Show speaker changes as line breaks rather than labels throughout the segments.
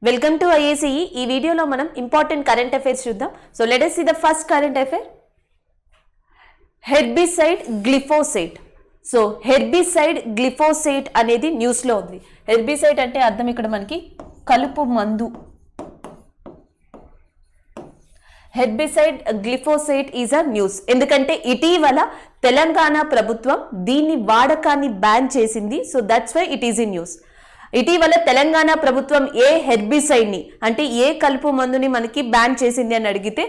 Welcome to IACE. ఈ వీడియోలో మనం ఇంపార్టెంట్ కరెంట్ అఫైర్స్ చూద్దాం. So let us see the first current affair. Herbicide glyphosate. So herbicide glyphosate అనేది న్యూస్లో ఉంది. హెర్బిసైడ్ అంటే అర్థం ఇక్కడ మనకి కలుపు మందు. Herbicide glyphosate is a news. ఎందుకంటే ఇటీవల తెలంగాణ ప్రభుత్వం దీని వాడకాన్ని బ్యాన్ చేసింది. So that's why it is in news. ఇటీవల తెలంగాణ ప్రభుత్వం ఏ హెర్బిసైడ్ని అంటే ఏ కలుపు మందుని మనకి బ్యాన్ చేసింది అని అడిగితే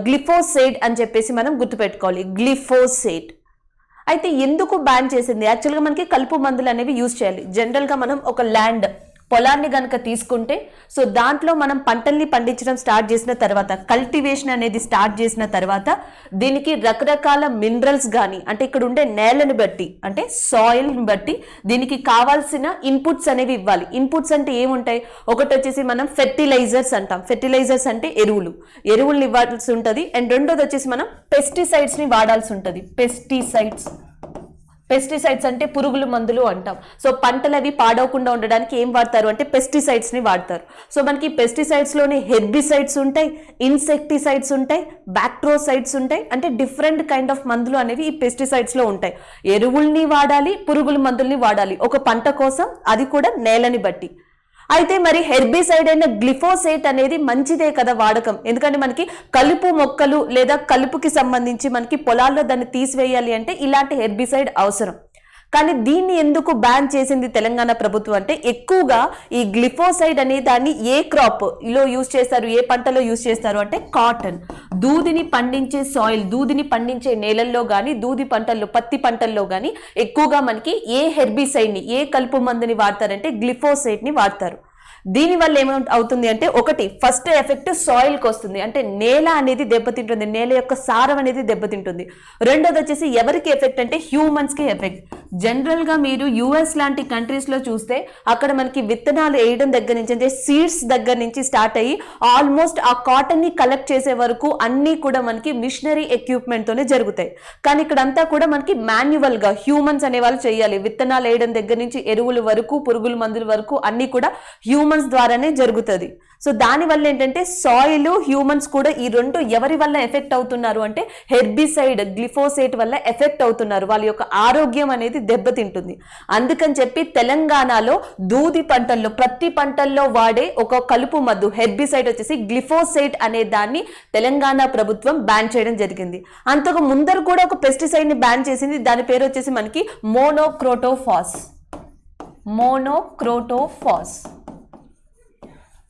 గ్లిఫోసేట్ అని చెప్పేసి మనం గుర్తుపెట్టుకోవాలి. గ్లిఫోసేట్ అయితే ఎందుకు బ్యాన్ చేసింది? యాక్చువల్గా మనకి కలుపు మందులు అనేవి యూజ్ చేయాలి. జనరల్గా మనం ఒక పొలాన్ని కనుక తీసుకుంటే సో దాంట్లో మనం పంటల్ని పండించడం స్టార్ట్ చేసిన తర్వాత, కల్టివేషన్ అనేది స్టార్ట్ చేసిన తర్వాత దీనికి రకరకాల మినరల్స్ కానీ అంటే ఇక్కడ ఉండే నేలను బట్టి అంటే సాయిల్ని బట్టి దీనికి కావాల్సిన ఇన్పుట్స్ అనేవి ఇవ్వాలి. ఇన్పుట్స్ అంటే ఏముంటాయి? ఒకటి వచ్చేసి మనం ఫెర్టిలైజర్స్ అంటాం. ఫెర్టిలైజర్స్ అంటే ఎరువుల్ని ఇవ్వాల్సి ఉంటుంది. అండ్ రెండోది వచ్చేసి మనం పెస్టిసైడ్స్ని వాడాల్సి ఉంటుంది. పెస్టిసైడ్స్ అంటే పురుగుల మందులు అంటాం. సో పంటలు అవి పాడవకుండా ఉండడానికి ఏం వాడతారు అంటే పెస్టిసైడ్స్ని వాడతారు. సో మనకి పెస్టిసైడ్స్లోనే హెర్బిసైడ్స్ ఉంటాయి, ఇన్సెక్టిసైడ్స్ ఉంటాయి, బ్యాక్ట్రోసైడ్స్ ఉంటాయి. అంటే డిఫరెంట్ కైండ్ ఆఫ్ మందులు అనేవి ఈ పెస్టిసైడ్స్లో ఉంటాయి. ఎరువుల్ని వాడాలి, పురుగుల మందుల్ని వాడాలి ఒక పంట కోసం, అది కూడా నేలని బట్టి. అయితే మరి హెర్బిసైడ్ అయిన గ్లిఫోసేట్ అనేది మంచిదే కదా వాడకం. ఎందుకంటే మనకి కలుపు మొక్కలు లేదా కలుపుకి సంబంధించి మనకి పొలాల్లో దాన్ని తీసివేయాలి అంటే ఇలాంటి హెర్బిసైడ్ అవసరం. కానీ దీన్ని ఎందుకు బ్యాన్ చేసింది తెలంగాణ ప్రభుత్వం అంటే ఎక్కువగా ఈ గ్లిఫోసైడ్ అనే దాన్ని ఏ క్రాప్ లో యూజ్ చేస్తారు, ఏ పంటలో యూజ్ చేస్తారు అంటే కాటన్, దూదిని పండించే సాయిల్, దూదిని పండించే నేలల్లో కానీ, దూది పంటల్లో, పత్తి పంటల్లో కానీ ఎక్కువగా మనకి ఏ హెర్బిసైడ్ని, ఏ కలుపు మందుని వాడతారంటే గ్లిఫోసైడ్ని వాడతారు. దీనివల్ల ఏమవుతుంది అంటే ఒకటి ఫస్ట్ ఎఫెక్ట్ సాయిల్కి వస్తుంది, అంటే నేల అనేది దెబ్బతింటుంది, నేల యొక్క సారం అనేది దెబ్బతింటుంది. రెండోది వచ్చేసి ఎవరికి ఎఫెక్ట్ అంటే హ్యూమన్స్కి ఎఫెక్ట్. జనరల్గా మీరు US లాంటి కంట్రీస్లో చూస్తే అక్కడ మనకి విత్తనాలు వేయడం దగ్గర నుంచి అంటే సీడ్స్ దగ్గర నుంచి స్టార్ట్ అయ్యి ఆల్మోస్ట్ ఆ కాటన్ని కలెక్ట్ చేసే వరకు అన్నీ కూడా మనకి మిషనరీ ఎక్విప్మెంట్తోనే జరుగుతాయి. కానీ ఇక్కడంతా కూడా మనకి మాన్యువల్గా హ్యూమన్స్ అనే వాళ్ళు చేయాలి. విత్తనాలు వేయడం దగ్గర నుంచి ఎరువుల వరకు, పురుగుల మందుల వరకు అన్నీ కూడా హ్యూమన్స్ ద్వారానే జరుగుతుంది. సో దానివల్ల ఏంటంటే సాయిల్, హ్యూమన్స్ కూడా ఈ రెండు ఎవరి వల్ల ఎఫెక్ట్ అవుతున్నారు అంటే హెర్బిసైడ్ గ్లిఫోసేట్ వల్ల ఎఫెక్ట్ అవుతున్నారు. వాళ్ళ యొక్క ఆరోగ్యం అనేది దెబ్బతింటుంది. అందుకని చెప్పి తెలంగాణలో దూది పంటల్లో, ప్రతి పంటల్లో వాడే ఒక కలుపు మద్దు హెర్బిసైడ్ వచ్చేసి గ్లిఫోసేట్ అనే దాన్ని తెలంగాణ ప్రభుత్వం బ్యాన్ చేయడం జరిగింది. అంతకు ముందర కూడా ఒక పెస్టిసైడ్ ని బ్యాన్ చేసింది. దాని పేరు వచ్చేసి మనకి మోనోక్రోటోఫాస్.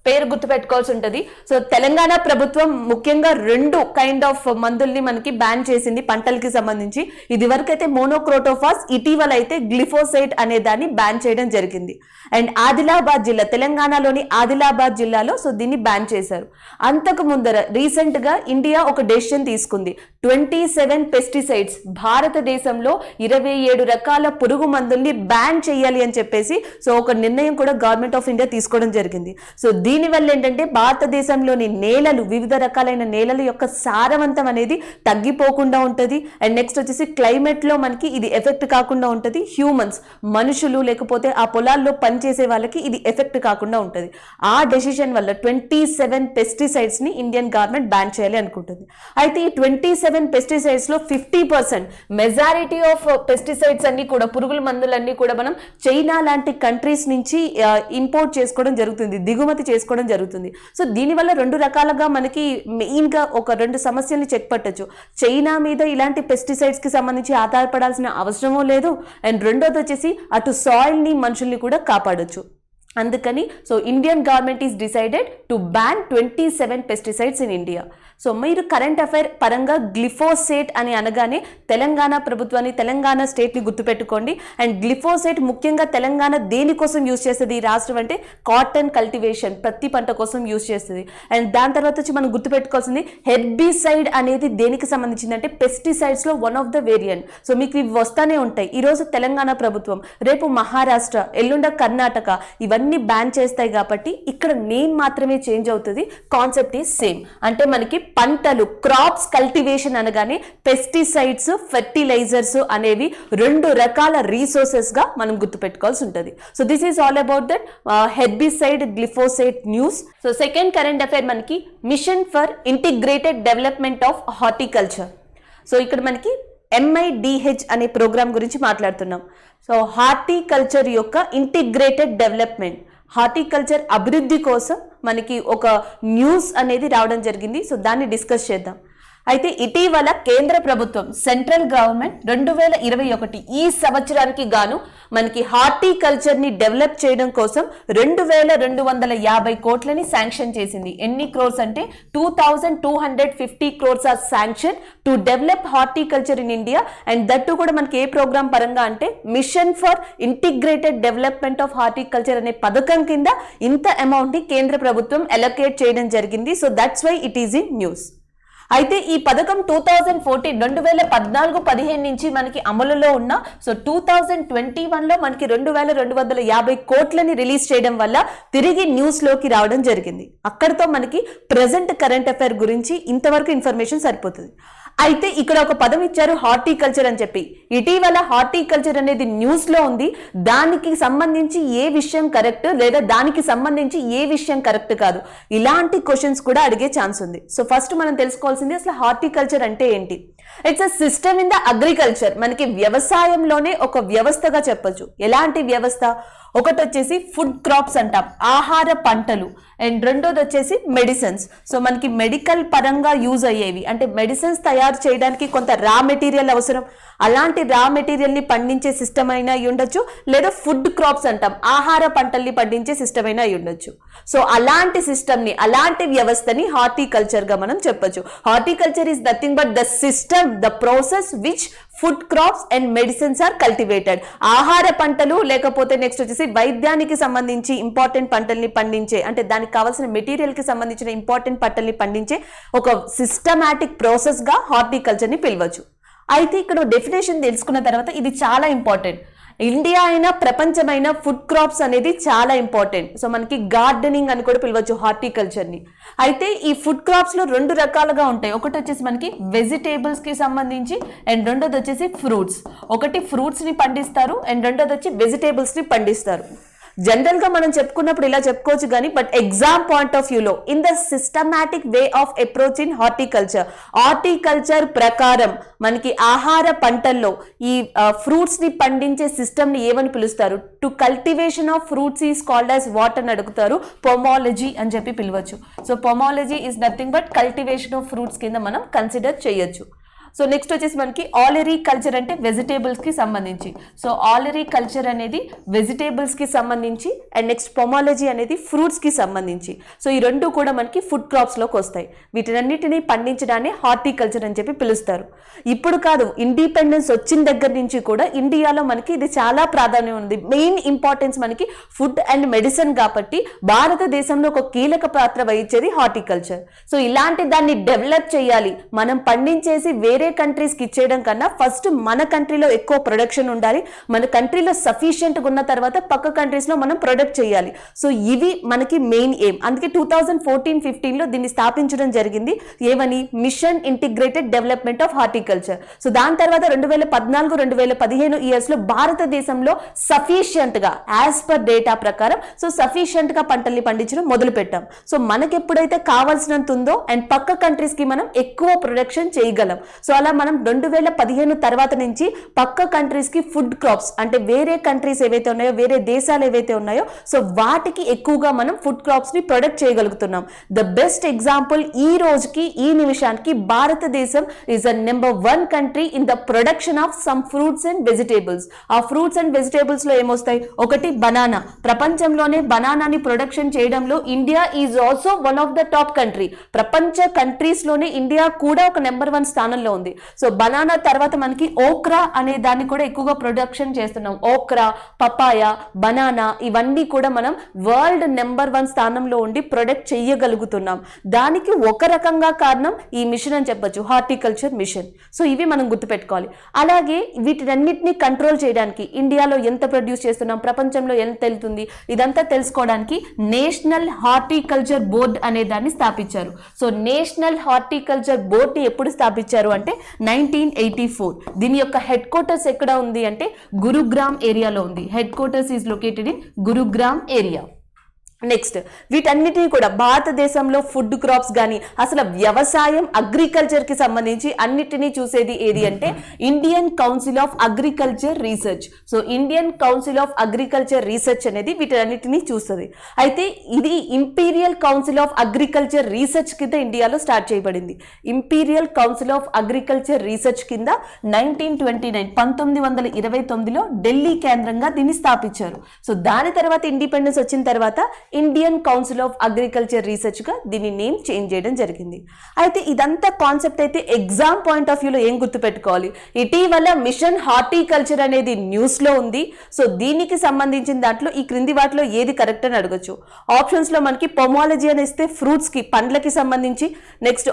పేరు గుర్తుపెట్టుకోవాల్సి ఉంటుంది. సో తెలంగాణ ప్రభుత్వం ముఖ్యంగా రెండు కైండ్ ఆఫ్ మందుల్ని మనకి బ్యాన్ చేసింది పంటలకి సంబంధించి. ఇది వరకు అయితే మోనోక్రోటోఫాస్, ఇటీవల అయితే గ్లిఫోసేట్ అనే దాన్ని బ్యాన్ చేయడం జరిగింది. అండ్ ఆదిలాబాద్ జిల్లా, తెలంగాణలోని ఆదిలాబాద్ జిల్లాలో సో దీన్ని బ్యాన్ చేశారు. అంతకు ముందర రీసెంట్ గా ఇండియా ఒక డెసిషన్ తీసుకుంది. 27 పెస్టిసైడ్స్, భారతదేశంలో 27 రకాల పురుగు మందుల్ని బ్యాన్ చేయాలి అని చెప్పేసి సో ఒక నిర్ణయం కూడా గవర్నమెంట్ ఆఫ్ ఇండియా తీసుకోవడం జరిగింది. సో దీనివల్ల ఏంటంటే భారతదేశంలోని నేలలు, వివిధ రకాలైన నేలల యొక్క సారవంతం అనేది తగ్గిపోకుండా ఉంటుంది. అండ్ నెక్స్ట్ వచ్చేసి క్లైమేట్ లో మనకి ఇది ఎఫెక్ట్ కాకుండా ఉంటుంది. హ్యూమన్స్, మనుషులు లేకపోతే ఆ పొలాల్లో పనిచేసే వాళ్ళకి ఇది ఎఫెక్ట్ కాకుండా ఉంటుంది. ఆ డెసిషన్ వల్ల 27 పెస్టిసైడ్స్ ని ఇండియన్ గవర్నమెంట్ బ్యాన్ చేయాలి అనుకుంటుంది. అయితే ఈ 27 పెస్టిసైడ్స్ లో 50% మెజారిటీ ఆఫ్ పెస్టిసైడ్స్ అన్ని కూడా, పురుగుల మందులన్నీ కూడా మనం చైనా లాంటి కంట్రీస్ నుంచి ఇంపోర్ట్ చేసుకోవడం జరుగుతుంది, దిగుమతి చేసుకోవడం జరుగుతుంది. సో దీనివల్ల రెండు రకాలుగా మనకి మెయిన్ గా ఒక రెండు సమస్యల్ని చెక్ పట్టొచ్చు. చైనా మీద ఇలాంటి పెస్టిసైడ్స్ కి సంబంధించి ఆధారపడాల్సిన అవసరమూ లేదు. అండ్ రెండోది వచ్చేసి అటు సాయిల్ ని, మనుషుల్ని కూడా కాపాడొచ్చు. అందుకని so Indian government is decided to ban 27 pesticides in India. So మీరు కరెంట్ అఫైర్ పరంగా గ్లిఫోసేట్ అని అనగానే తెలంగాణ ప్రభుత్వాన్ని, తెలంగాణ స్టేట్ని గుర్తుపెట్టుకోండి. అండ్ గ్లిఫోసేట్ ముఖ్యంగా తెలంగాణ దేనికోసం యూజ్ చేస్తుంది ఈ రాష్ట్రం అంటే కాటన్ కల్టివేషన్, ప్రతి పంట కోసం యూజ్ చేస్తుంది. అండ్ దాని తర్వాత వచ్చి మనం గుర్తుపెట్టుకోవాల్సింది హెర్బిసైడ్ అనేది దేనికి సంబంధించింది అంటే పెస్టిసైడ్స్లో one of the variant. So మీకు ఇవి వస్తానే ఉంటాయి. ఈరోజు తెలంగాణ ప్రభుత్వం, రేపు మహారాష్ట్ర, ఎల్లుండ కర్ణాటక, ఇవన్నీ ఇవన్నీ బ్యాన్ చేస్తాయి కాబట్టి ఇక్కడ నేమ్ మాత్రమే చేంజ్ అవుతుంది, కాన్సెప్ట్ ఈజ్ సేమ్. అంటే మనకి పంటలు క్రాప్స్ కల్టివేషన్ అనగానే పెస్టిసైడ్స్ ఫెర్టిలైజర్స్ అనేవి రెండు రకాల రీసోర్సెస్ గా మనం గుర్తుపెట్టుకోవాల్సి ఉంటుంది. So this is all about that herbicide glyphosate news. So second current affair మనకి mission for integrated development of horticulture. So ఇక్కడ మనకి MIDH అనే ప్రోగ్రామ్ గురించి మాట్లాడుతున్నాం. సో హార్టికల్చర్ యొక్క ఇంటిగ్రేటెడ్ డెవలప్మెంట్, హార్టికల్చర్ అభివృద్ధి కోసం మనకి ఒక న్యూస్ అనేది రావడం జరిగింది. సో దాన్ని డిస్కస్ చేద్దాం. అయితే ఇటీవల కేంద్ర ప్రభుత్వం సెంట్రల్ గవర్నమెంట్ 2021 ఈ సంవత్సరానికి గాను మనకి హార్టికల్చర్ ని డెవలప్ చేయడం కోసం 2250 కోట్లని శాంక్షన్ చేసింది. ఎన్ని క్రోర్స్ అంటే 2250 crores are sanction to develop horticulture in India. And that కూడా మనకి ఏ ప్రోగ్రామ్ పరంగా అంటే mission for integrated development of horticulture అనే పథకం కింద ఇంత అమౌంట్ ని కేంద్ర ప్రభుత్వం అలొకేట్ చేయడం జరిగింది. So that's why it is in news. అయితే ఈ పథకం 2014 నుంచి మనకి అమలులో ఉన్న. సో 2021లో మనకి 2250 కోట్లని రిలీజ్ చేయడం వల్ల తిరిగి న్యూస్ లోకి రావడం జరిగింది. అక్కడితో మనకి ప్రెసెంట్ కరెంట్ అఫైర్ గురించి ఇంతవరకు ఇన్ఫర్మేషన్ సరిపోతుంది. అయితే ఇక్కడ ఒక పదం ఇచ్చారు హార్టికల్చర్ అని చెప్పి. ఇటీవల హార్టికల్చర్ అనేది న్యూస్ లో ఉంది. దానికి సంబంధించి ఏ విషయం కరెక్ట్ లేదా దానికి సంబంధించి ఏ విషయం కరెక్ట్ కాదు, ఇలాంటి క్వశ్చన్స్ కూడా అడిగే ఛాన్స్ ఉంది. సో ఫస్ట్ మనం తెలుసుకోవాల్సింది అసలు హార్టికల్చర్ అంటే ఏంటి. It's a system in the agriculture. మనకి వ్యవసాయంలోనే ఒక వ్యవస్థగా చెప్పొచ్చు. ఎలాంటి వ్యవస్థ? ఒకటి వచ్చేసి ఫుడ్ క్రాప్స్ అంటాం, ఆహార పంటలు. అండ్ రెండోది వచ్చేసి మెడిసిన్స్. సో మనకి మెడికల్ పరంగా యూజ్ అయ్యేవి, అంటే మెడిసిన్స్ తయారు చేయడానికి కొంత రా మెటీరియల్ అవసరం. అలాంటి రా మెటీరియల్ ని పండించే సిస్టమ్ అయినా అయి ఉండొచ్చు, లేదా ఫుడ్ క్రాప్స్ అంటాం, ఆహార పంటల్ని పండించే సిస్టమ్ అయినా అయి ఉండొచ్చు. సో అలాంటి సిస్టమ్ ని, అలాంటి వ్యవస్థని హార్టికల్చర్ గా మనం చెప్పొచ్చు. Horticulture is nothing but the system, the process which food crops and medicines are cultivated. ఆహార పంటలు లేకపోతే నెక్స్ట్ వచ్చేసి వైద్యానికి సంబంధించి ఇంపార్టెంట్ పంటల్ని పండించే, అంటే దానికి కావాల్సిన మెటీరియల్ కి సంబంధించిన ఇంపార్టెంట్ పంటల్ని పండించే ఒక సిస్టమాటిక్ ప్రాసెస్ గా హార్టికల్చర్ ని పిలవచ్చు. అయితే ఇక్కడ డెఫినేషన్ తెలుసుకున్న తర్వాత ఇది చాలా ఇంపార్టెంట్. ఇండియా అయినా ప్రపంచమైన ఫుడ్ క్రాప్స్ అనేది చాలా ఇంపార్టెంట్. సో మనకి గార్డెనింగ్ అని కూడా పిలవచ్చు హార్టికల్చర్ ని. అయితే ఈ ఫుడ్ క్రాప్స్ లో రెండు రకాలుగా ఉంటాయి. ఒకటి వచ్చేసి మనకి వెజిటేబుల్స్ కి సంబంధించి, అండ్ రెండోది వచ్చేసి ఫ్రూట్స్. ఒకటి ఫ్రూట్స్ ని పండిస్తారు, అండ్ రెండోది వచ్చి వెజిటేబుల్స్ ని పండిస్తారు. జనరల్ గా మనం చెప్పుకున్నప్పుడు ఇలా చెప్పుకోవచ్చు కానీ, బట్ ఎగ్జామ్ పాయింట్ ఆఫ్ వ్యూలో in the systematic way of approach in horticulture, horticulture ప్రకారం మనకి ఆహార పంటల్లో ఈ ఫ్రూట్స్ ని పండించే సిస్టమ్ ని ఏమని పిలుస్తారు? To cultivation of fruits is called as what అని అడుగుతారు. పొమాలజీ అని చెప్పి పిలవచ్చు. So pomology is nothing but cultivation of fruits కింద మనం కన్సిడర్ చేయొచ్చు. సో నెక్స్ట్ వచ్చేసి మనకి ఆలరీ కల్చర్ అంటే వెజిటేబుల్స్ కి సంబంధించి. సో ఆలరీ కల్చర్ అనేది వెజిటేబుల్స్ కి సంబంధించి, అండ్ నెక్స్ట్ పొమాలజీ అనేది ఫ్రూట్స్ కి సంబంధించి. సో ఈ రెండు కూడా మనకి ఫుడ్ క్రాప్స్ లోకి వస్తాయి. వీటినన్నిటిని పండించడాన్ని హార్టికల్చర్ అని చెప్పి పిలుస్తారు. ఇప్పుడు కాదు, ఇండిపెండెన్స్ వచ్చిన దగ్గర నుంచి కూడా ఇండియాలో మనకి ఇది చాలా ప్రాధాన్యం ఉంది. మెయిన్ ఇంపార్టెన్స్ మనకి ఫుడ్ అండ్ మెడిసిన్ కాబట్టి భారతదేశంలో ఒక కీలక పాత్ర వహించేది హార్టికల్చర్. సో ఇలాంటి దాన్ని డెవలప్ చేయాలి. మనం పండించేసి వేరే కంట్రీస్ కి ఇచ్చేయడం కన్నా ఫస్ట్ మన కంట్రీలో ఎక్కువ ప్రొడక్షన్ ఉండాలి. మన కంట్రీలో సఫిషియెంట్ ఉన్న తర్వాత పక్క కంట్రీస్ లో మనం ప్రొడక్ట్ చేయాలి. సో ఇవి మనకి మెయిన్ ఎయిమ్. అందుకే 2014-15 లో దీన్ని స్థాపించడం జరిగింది. ఏమని? Mission integrated development of horticulture. So దాని తర్వాత 2014-2015 ఇయర్స్ లో భారతదేశంలో సఫిషియెంట్ గా, యాజ్ పర్ డేటా ప్రకారం, సో సఫిషియెంట్ గా పంటల్ని పండించడం మొదలు పెట్టాం. సో మనకి ఎప్పుడైతే కావాల్సినంత ఉందో అండ్ పక్క కంట్రీస్ కి మనం ఎక్కువ ప్రొడక్షన్ చేయగలం. సో అలా మనం 2015 తర్వాత నుంచి పక్క కంట్రీస్ కి ఫుడ్ క్రాప్స్, అంటే వేరే కంట్రీస్ ఏవైతే ఉన్నాయో, వేరే దేశాలు ఏవైతే ఉన్నాయో, సో వాటికి ఎక్కువగా మనం ఫుడ్ క్రాప్స్ ని ప్రొడక్ట్ చేయగలుగుతున్నాం. ద బెస్ట్ ఎగ్జాంపుల్ ఈ రోజుకి, ఈ నిమిషానికి భారతదేశం is a number 1 country in the production of some fruits and vegetables. ఆ ఫ్రూట్స్ అండ్ వెజిటేబుల్స్ లో ఏమొస్తాయి? ఒకటి బనానా. ప్రపంచంలోనే బనానాని ప్రొడక్షన్ చేయడంలో India is also one of the top country. ప్రపంచ కంట్రీస్ లోనే ఇండియా కూడా ఒక నెంబర్ 1 స్థానంలో ఉంది. ఉంది. సో బనానా తర్వాత మనకి ఓక్రా అనే దాన్ని కూడా ఎక్కువగా ప్రొడక్షన్ చేస్తున్నాం. ఓక్రా, పపాయ, బనానా ఇవన్నీ కూడా మనం వరల్డ్ నెంబర్ 1 స్థానంలో ఉండి ప్రొడక్ట్ చేయగలుగుతున్నాం. దానికి ఒక రకంగా కారణం ఈ మిషన్ అని చెప్పొచ్చు, హార్టికల్చర్ మిషన్. సో ఇవి మనం గుర్తుపెట్టుకోవాలి. అలాగే వీటినన్నిటిని కంట్రోల్ చేయడానికి ఇండియాలో ఎంత ప్రొడ్యూస్ చేస్తున్నాం, ప్రపంచంలో ఎంత వెళ్తుంది, ఇదంతా తెలుసుకోవడానికి నేషనల్ హార్టికల్చర్ బోర్డ్ అనే దాన్ని స్థాపించారు. సో నేషనల్ హార్టికల్చర్ బోర్డ్ ని ఎప్పుడు స్థాపించారు అంటే 1984. దీని యొక్క హెడ్ క్వార్టర్స్ ఎక్కడ ఉంది అంటే గురుగ్రామ్ ఏరియాలో ఉంది. Head quarters is located in Gurugram area. Next వీటన్నిటిని కూడా భారతదేశంలో ఫుడ్ క్రాప్స్ కానీ అసలు వ్యవసాయం అగ్రికల్చర్ కి సంబంధించి అన్నిటినీ చూసేది ఏది అంటే Indian council of agriculture research. So Indian council of agriculture research అనేది వీటన్నిటినీ చూస్తుంది. అయితే ఇది imperial council of agriculture research కింద ఇండియాలో స్టార్ట్ చేయబడింది. Imperial council of agriculture research కింద 1929లో ఢిల్లీ కేంద్రంగా దీన్ని స్థాపించారు. సో దాని తర్వాత ఇండిపెండెన్స్ వచ్చిన తర్వాత Indian council of agriculture research గా దీని నేమ్ చేంజ్ చేయడం జరిగింది. అయితే ఇదంతా కాన్సెప్ట్ అయితే ఎగ్జామ్ పాయింట్ ఆఫ్ వ్యూలో ఏం గుర్తుపెట్టుకోవాలి, ఇటీవల మిషన్ హార్టికల్చర్ అనేది న్యూస్ లో ఉంది. సో దీనికి సంబంధించిన దాంట్లో ఈ క్రింది వాటిలో ఏది కరెక్ట్ అని అడగచ్చు. ఆప్షన్స్ లో మనకి పొమాలజీ అని ఇస్తే ఫ్రూట్స్ కి, పండ్లకి సంబంధించి, నెక్స్ట్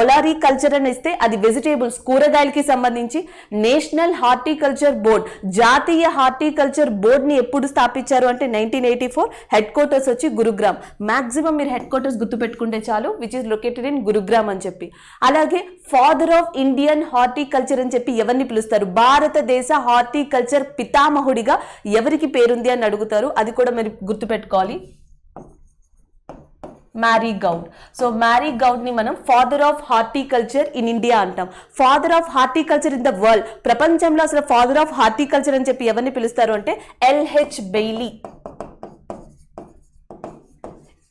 ఒలారీ కల్చర్ అని ఇస్తే అది వెజిటేబుల్స్, కూరగాయలకి సంబంధించి. నేషనల్ హార్టికల్చర్ బోర్డ్, జాతీయ హార్టికల్చర్ బోర్డ్ ని ఎప్పుడు స్థాపించారు అంటే 1984. హెడ్ క్వార్టర్స్ వచ్చి గురుగ్రామ్. మాక్సిమం మీరు హెడ్ క్వార్టర్స్ గుర్తు పెట్టుకుంటే చాలు, which is located in Gurugram అని చెప్పి. అలాగే ఫాదర్ ఆఫ్ ఇండియన్ హార్టికల్చర్ అని చెప్పి ఎవరిని పిలుస్తారు, భారతదేశ హార్టికల్చర్ పితామహుడిగా ఎవరికి పేరుంది అని అడుగుతారు. అది కూడా మీరు గుర్తుపెట్టుకోవాలి, Marigowda. So Marigowda ని మనం father of horticulture in India అంటాం. Father of horticulture in the world, ప్రపంచంలో అసలు ఫాదర్ ఆఫ్ హార్టికల్చర్ అని చెప్పి ఎవరిని పిలుస్తారు అంటే ఎల్హెచ్ బెయిలీ.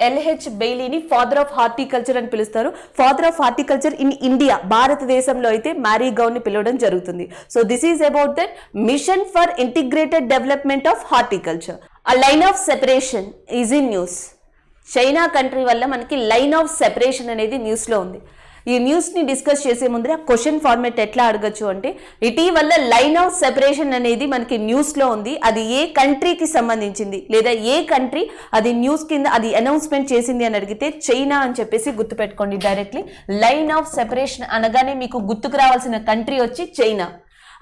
ఎల్హెచ్ బెయిలీని ఫాదర్ ఆఫ్ హార్టికల్చర్ అని పిలుస్తారు. Father of horticulture in India, భారతదేశంలో అయితే మ్యారీ గౌడ్ ని పిలవడం జరుగుతుంది. So this is about that mission for integrated development of horticulture. A line of separation is in news. China country వల్ల మనకి లైన్ ఆఫ్ సెపరేషన్ అనేది న్యూస్ లో ఉంది. ఈ న్యూస్ ని డిస్కస్ చేసే ముందర క్వశ్చన్ ఫార్మేట్ ఎట్లా అడగచ్చు అంటే ఇటీవల లైన్ ఆఫ్ సెపరేషన్ అనేది మనకి న్యూస్ లో ఉంది, అది ఏ కంట్రీకి సంబంధించింది లేదా ఏ కంట్రీ అది న్యూస్ కింద అది అనౌన్స్మెంట్ చేసింది అని అడిగితే చైనా అని చెప్పేసి గుర్తుపెట్టుకోండి డైరెక్ట్లీ. లైన్ ఆఫ్ సెపరేషన్ అనగానే మీకు గుర్తుకు రావాల్సిన కంట్రీ వచ్చి చైనా.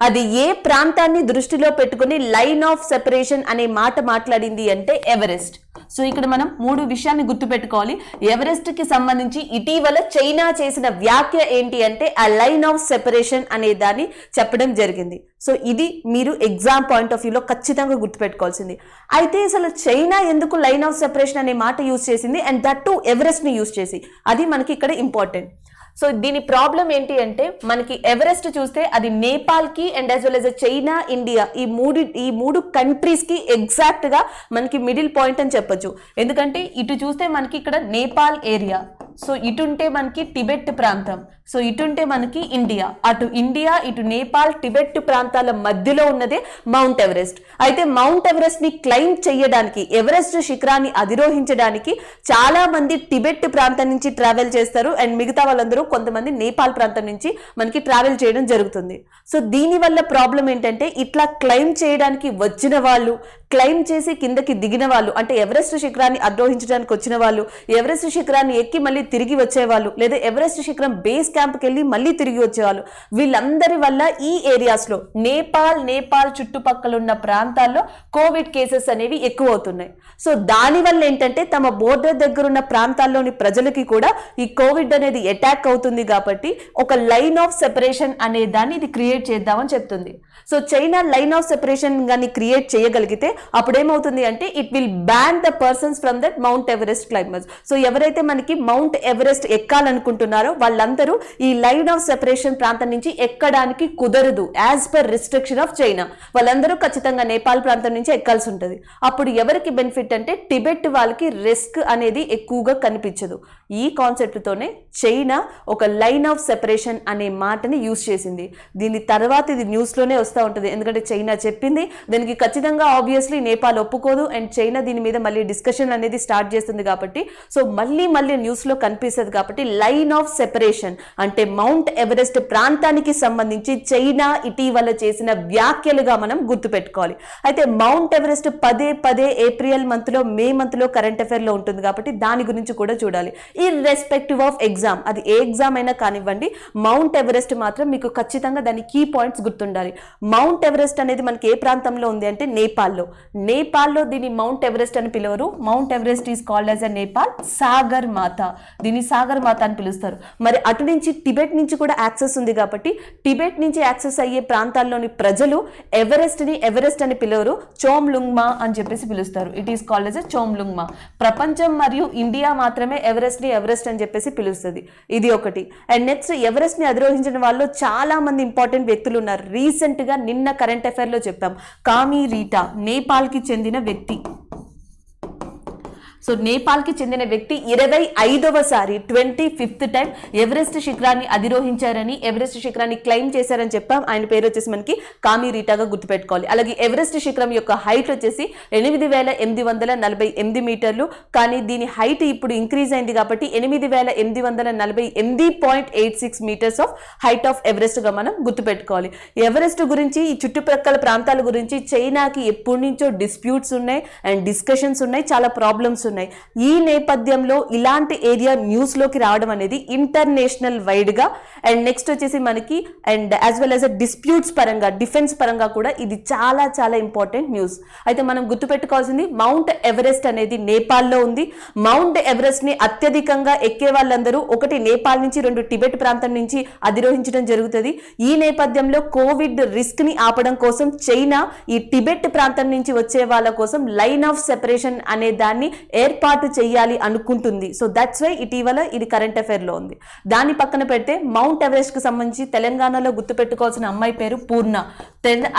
అది ఏ ప్రాంతాన్ని దృష్టిలో పెట్టుకుని లైన్ ఆఫ్ సెపరేషన్ అనే మాట మాట్లాడింది అంటే ఎవరెస్ట్. సో ఇక్కడ మనం 3 విషయాన్ని గుర్తుపెట్టుకోవాలి. ఎవరెస్ట్ కి సంబంధించి ఇటీవల చైనా చేసిన వ్యాఖ్య ఏంటి అంటే ఆ లైన్ ఆఫ్ సెపరేషన్ అనే దాన్ని చెప్పడం జరిగింది. సో ఇది మీరు ఎగ్జామ్ పాయింట్ ఆఫ్ వ్యూలో ఖచ్చితంగా గుర్తుపెట్టుకోవాల్సింది. అయితే అసలు చైనా ఎందుకు లైన్ ఆఫ్ సెపరేషన్ అనే మాట యూజ్ చేసింది, అండ్ దట్ టు ఎవరెస్ట్ ని యూజ్ చేసి, అది మనకి ఇక్కడ ఇంపార్టెంట్. సో దీని ప్రాబ్లం ఏంటి అంటే మనకి ఎవరెస్ట్ చూస్తే అది నేపాల్ కి and as well as China, India ఈ మూడు కంట్రీస్ కి ఎగ్జాక్ట్ గా మనకి మిడిల్ పాయింట్ అని చెప్పొచ్చు. ఎందుకంటే ఇటు చూస్తే మనకి ఇక్కడ నేపాల్ ఏరియా, సో ఇటుంటే మనకి టిబెట్ ప్రాంతం, సో ఇటుంటే మనకి ఇండియా, అటు ఇండియా ఇటు నేపాల్ టిబెట్ ప్రాంతాల మధ్యలో ఉన్నదే మౌంట్ ఎవరెస్ట్. అయితే మౌంట్ ఎవరెస్ట్ ని క్లైమ్ చేయడానికి, ఎవరెస్ట్ శిఖరాన్ని అధిరోహించడానికి చాలా మంది టిబెట్ ప్రాంతం నుంచి ట్రావెల్ చేస్తారు అండ్ మిగతా వాళ్ళందరూ కొంతమంది నేపాల్ ప్రాంతం నుంచి మనకి ట్రావెల్ చేయడం జరుగుతుంది. సో దీని వల్ల ప్రాబ్లం ఏంటంటే ఇట్లా క్లైమ్ చేయడానికి వచ్చిన వాళ్ళు, క్లైమ్ చేసి కిందకి దిగిన వాళ్ళు, అంటే ఎవరెస్ట్ శిఖరాన్ని అధిరోహించడానికి వచ్చిన వాళ్ళు, ఎవరెస్ట్ శిఖరాన్ని ఎక్కి మళ్ళీ తిరిగి వచ్చేవాళ్ళు, లేదా ఎవరెస్ట్ శిఖరం బేస్ క్యాంప్కి వెళ్ళి మళ్ళీ తిరిగి వచ్చేవాళ్ళు, వీళ్ళందరి వల్ల ఈ ఏరియాస్ లో నేపాల్ చుట్టుపక్కల ఉన్న ప్రాంతాల్లో కోవిడ్ కేసెస్ అనేవి ఎక్కువ అవుతున్నాయి. సో దాని వల్ల ఏంటంటే తమ బోర్డర్ దగ్గర ఉన్న ప్రాంతాల్లోని ప్రజలకి కూడా ఈ కోవిడ్ అనేది అటాక్ అవుతుంది కాబట్టి ఒక లైన్ ఆఫ్ సెపరేషన్ అనే దాన్ని ఇది క్రియేట్ చేద్దామని చెప్తుంది. So China line of separation గాని క్రియేట్ చేయగలిగితే అప్పుడు ఏమవుతుంది అంటే it will ban the persons from that mount Everest climbers. So ఎవరైతే మనకి మౌంట్ ఎవరెస్ట్ ఎక్కాలనుకుంటున్నారో వాళ్ళందరూ ఈ లైన్ ఆఫ్ సెపరేషన్ ప్రాంతం నుంచి ఎక్కడానికి కుదరదు as per restriction of China. వాళ్ళందరూ ఖచ్చితంగా నేపాల్ ప్రాంతం నుంచి ఎక్కాల్సి ఉంటుంది. అప్పుడు ఎవరికి బెనిఫిట్ అంటే టిబెట్ వాళ్ళకి రిస్క్ అనేది ఎక్కువగా కనిపించదు. ఈ కాన్సెప్ట్ తోనే చైనా ఒక లైన్ ఆఫ్ సెపరేషన్ అనే మాటని యూజ్ చేసింది. దీని తర్వాత ఇది న్యూస్ లోనే వస్తూ ఉంటుంది, ఎందుకంటే చైనా చెప్పింది, దానికి ఖచ్చితంగా ఆబ్వియస్లీ నేపాల్ ఒప్పుకోదు అండ్ చైనా దీని మీద మళ్ళీ డిస్కషన్ అనేది స్టార్ట్ చేస్తుంది కాబట్టి సో మళ్ళీ న్యూస్ లో కనిపిస్తుంది కాబట్టి లైన్ ఆఫ్ సెపరేషన్ అంటే మౌంట్ ఎవరెస్ట్ ప్రాంతానికి సంబంధించి చైనా ఇటీవల చేసిన వ్యాఖ్యలుగా మనం గుర్తుపెట్టుకోవాలి. అయితే మౌంట్ ఎవరెస్ట్ పదే పదే ఏప్రిల్ మంత్ లో మే మంత్ లో కరెంట్ అఫైర్ లో ఉంటుంది కాబట్టి దాని గురించి కూడా చూడాలి. ఇర్రెస్పెక్టివ్ ఆఫ్ ఎగ్జామ్, అది ఏ ఎగ్జామ్ అయినా కానివ్వండి, మౌంట్ ఎవరెస్ట్ మాత్రం మీకు ఖచ్చితంగా దాని కీ పాయింట్స్ గుర్తుండాలి. మౌంట్ ఎవరెస్ట్ అనేది మనకి ఏ ప్రాంతంలో ఉంది అంటే నేపాల్లో. నేపాల్లో దీన్ని మౌంట్ ఎవరెస్ట్ అని పిలవరు. Mount Everest is called as a Nepal Sagarmatha, దీన్ని సాగర్ మాత అని పిలుస్తారు. మరి అటు నుంచి టిబెట్ నుంచి కూడా యాక్సెస్ ఉంది కాబట్టి టిబెట్ నుంచి యాక్సెస్ అయ్యే ప్రాంతాల్లోని ప్రజలు ఎవరెస్ట్ ని ఎవరెస్ట్ అని పిలవరు, చోమ్లుంగ్మా అని చెప్పేసి పిలుస్తారు. It is called as a Chomolungma. ప్రపంచం మరియు ఇండియా మాత్రమే ఎవరెస్ట్ ని ఎవరెస్ట్ అని చెప్పేసి పిలుస్తుంది. ఇది ఒకటి. అండ్ నెక్స్ట్ ఎవరెస్ట్ ని అధిరోహించిన వాళ్ళు చాలా మంది ఇంపార్టెంట్ వ్యక్తులు ఉన్నారు. రీసెంట్ గా నిన్న కరెంట్ అఫైర్ లో చెప్పాం, కామి రీటా నేపాల్ కి చెందిన వ్యక్తి. సో నేపాల్కి చెందిన వ్యక్తి 25వ సారి 25th టైం ఎవరెస్ట్ శిఖరాన్ని అధిరోహించారని, ఎవరెస్ట్ శిఖరాన్ని క్లైమ్ చేశారని చెప్పాం. ఆయన పేరు వచ్చేసి మనకి కామి రీటాగా గుర్తుపెట్టుకోవాలి. అలాగే ఎవరెస్ట్ శిఖరం యొక్క హైట్ వచ్చేసి 8848 మీటర్లు. కానీ దీని హైట్ ఇప్పుడు ఇంక్రీజ్ అయింది కాబట్టి 8848.86 metres of height of Everest గా మనం గుర్తుపెట్టుకోవాలి. ఎవరెస్ట్ గురించి, ఈ చుట్టుప్రక్కల ప్రాంతాల గురించి చైనాకి ఎప్పటి నుంచో డిస్ప్యూట్స్ ఉన్నాయి అండ్ డిస్కషన్స్ ఉన్నాయి, చాలా ప్రాబ్లమ్స్ ఉన్నాయి. ఈ నేపథ్యంలో ఇలాంటి ఏరియా న్యూస్ లోకి రావడం అనేది ఇంటర్నేషనల్ వైడ్ గా అండ్ నెక్స్ట్ వచ్చేసి మనకి and as well as disputes పరంగా, డిఫెన్స్ పరంగా కూడా ఇది చాలా చాలా ఇంపార్టెంట్ న్యూస్. అయితే మనం గుర్తుపెట్టుకోవాల్సింది మౌంట్ ఎవరెస్ట్ అనేది నేపాల్లో ఉంది. మౌంట్ ఎవరెస్ట్ ని అత్యధికంగా ఎక్కే వాళ్ళందరూ ఒకటి నేపాల్ నుంచి, రెండు టిబెట్ ప్రాంతం నుంచి అధిరోహించడం జరుగుతుంది. ఈ నేపథ్యంలో కోవిడ్ రిస్క్ ని ఆపడం కోసం చైనా ఈ టిబెట్ ప్రాంతం నుంచి వచ్చే వాళ్ళ కోసం లైన్ ఆఫ్ సెపరేషన్ అనే దాన్ని ఏర్పాటు చేయాలి అనుకుంటుంది. సో దట్స్ వై ఇటీవల ఇది కరెంట్ అఫైర్ లో ఉంది. దాని పక్కన పెడితే మౌంట్ ఎవరెస్ట్ కు సంబంధించి తెలంగాణలో గుర్తుపెట్టుకోవాల్సిన అమ్మాయి పేరు పూర్ణ.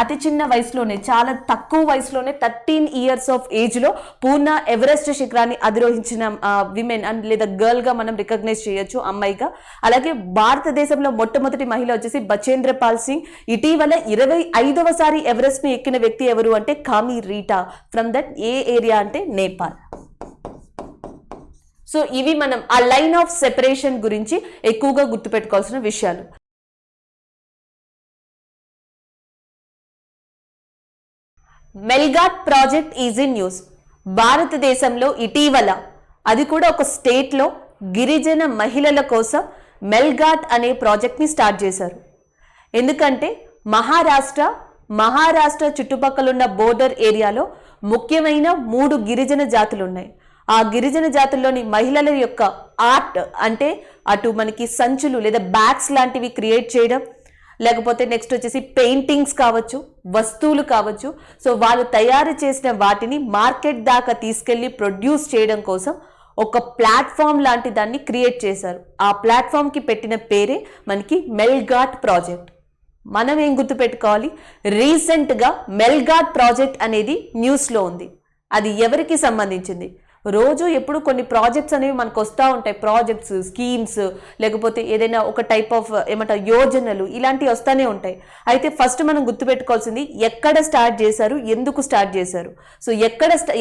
అతి చిన్న వయసులోనే, చాలా తక్కువ వయసులోనే 13 years ఆఫ్ ఏజ్ లో పూర్ణ ఎవరెస్ట్ శిఖరాన్ని అధిరోహించిన విమెన్ అండ్ లేదా గర్ల్ గా మనం రికగ్నైజ్ చేయొచ్చు అమ్మాయిగా. అలాగే భారతదేశంలో మొట్టమొదటి మహిళ వచ్చేసి బచేంద్ర పాల్ సింగ్. ఇటీవల 25వ సారి ఎవరెస్ట్ ని ఎక్కిన వ్యక్తి ఎవరు అంటే Kami Rita from that a area అంటే నేపాల్. సో ఇవి మనం ఆ లైన్ ఆఫ్ సెపరేషన్ గురించి ఎక్కువగా గుర్తుపెట్టుకోవాల్సిన విషయాలు. Melghat project is in news. భారతదేశంలో ఇటీవల, అది కూడా ఒక స్టేట్ లో గిరిజన మహిళల కోసం మెల్ఘాట్ అనే ప్రాజెక్ట్ ని స్టార్ట్ చేశారు. ఎందుకంటే మహారాష్ట్ర చుట్టుపక్కల ఉన్న బోర్డర్ ఏరియాలో ముఖ్యమైన 3 గిరిజన జాతులు ఉన్నాయి. ఆ గిరిజన జాతుల్లోని మహిళల యొక్క ఆర్ట్ అంటే అటు మనకి సంచులు లేదా బ్యాగ్స్ లాంటివి క్రియేట్ చేయడం, లేకపోతే నెక్స్ట్ వచ్చేసి పెయింటింగ్స్ కావచ్చు, వస్తువులు కావచ్చు. సో వాళ్ళు తయారు చేసిన వాటిని మార్కెట్ దాకా తీసుకెళ్లి ప్రొడ్యూస్ చేయడం కోసం ఒక ప్లాట్ఫామ్ లాంటి దాన్ని క్రియేట్ చేశారు. ఆ ప్లాట్ఫామ్ కి పెట్టిన పేరే మనకి మెల్ఘాట్ ప్రాజెక్ట్. మనం ఏం గుర్తుపెట్టుకోవాలి, రీసెంట్ గా మెల్ఘాట్ ప్రాజెక్ట్ అనేది న్యూస్ లో ఉంది. అది ఎవరికి సంబంధించింది? రోజు ఎప్పుడు కొన్ని ప్రాజెక్ట్స్ అనేవి మనకు వస్తూ ఉంటాయి, ప్రాజెక్ట్స్, స్కీమ్స్, లేకపోతే ఏదైనా ఒక టైప్ ఆఫ్ ఏమంటారు యోజనలు, ఇలాంటివి వస్తూనే ఉంటాయి. అయితే ఫస్ట్ మనం గుర్తుపెట్టుకోవాల్సింది ఎక్కడ స్టార్ట్ చేశారు, ఎందుకు స్టార్ట్ చేశారు. సో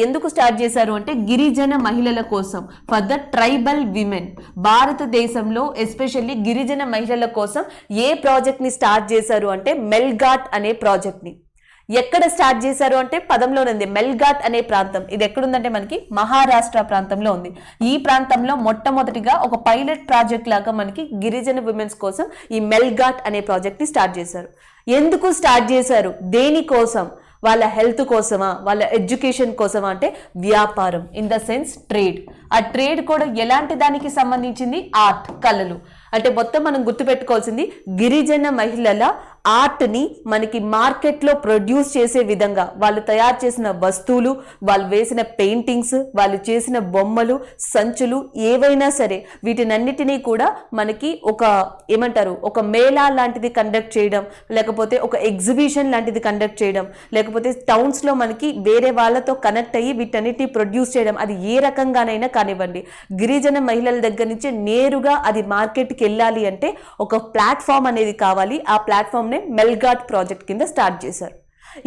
ఎందుకు స్టార్ట్ చేశారు అంటే గిరిజన మహిళల కోసం, ఫర్ ద ట్రైబల్ విమెన్. భారతదేశంలో ఎస్పెషల్లీ గిరిజన మహిళల కోసం ఏ ప్రాజెక్ట్ ని స్టార్ట్ చేశారు అంటే మెల్ఘాట్ అనే ప్రాజెక్ట్ ని. ఎక్కడ స్టార్ట్ చేశారు అంటే పదంలోనే ఉంది, మెల్ఘాట్ అనే ప్రాంతం. ఇది ఎక్కడుందంటే మనకి మహారాష్ట్ర ప్రాంతంలో ఉంది. ఈ ప్రాంతంలో మొట్టమొదటిగా ఒక పైలట్ ప్రాజెక్ట్ లాగా మనకి గిరిజన విమెన్స్ కోసం ఈ మెల్ఘాట్ అనే ప్రాజెక్ట్ ని స్టార్ట్ చేశారు. ఎందుకు స్టార్ట్ చేశారు, దేనికోసం? వాళ్ళ హెల్త్ కోసమా, వాళ్ళ ఎడ్యుకేషన్ కోసమా అంటే వ్యాపారం, ఇన్ ద సెన్స్ ట్రేడ్. ఆ ట్రేడ్ కూడా ఎలాంటి దానికి సంబంధించింది? ఆర్ట్, కళలు. అంటే మొత్తం మనం గుర్తుపెట్టుకోవాల్సింది గిరిజన మహిళల ఆర్ట్ని మనకి మార్కెట్లో ప్రొడ్యూస్ చేసే విధంగా వాళ్ళు తయారు చేసిన వస్తువులు, వాళ్ళు వేసిన పెయింటింగ్స్, వాళ్ళు చేసిన బొమ్మలు, సంచులు ఏవైనా సరే వీటినన్నిటినీ కూడా మనకి ఒక మేళా లాంటిది కండక్ట్ చేయడం, లేకపోతే ఒక ఎగ్జిబిషన్ లాంటిది కండక్ట్ చేయడం, లేకపోతే టౌన్స్లో మనకి వేరే వాళ్ళతో కనెక్ట్ అయ్యి వీటన్నిటిని ప్రొడ్యూస్ చేయడం, అది ఏ రకంగానైనా కానివ్వండి. గిరిజన మహిళల దగ్గర నుంచి నేరుగా అది మార్కెట్కి వెళ్ళాలి అంటే ఒక ప్లాట్ఫామ్ అనేది కావాలి. ఆ ప్లాట్ఫామ్ మెల్ఘాట్ ప్రాజెక్ట్ కింద స్టార్ట్ చేశారు.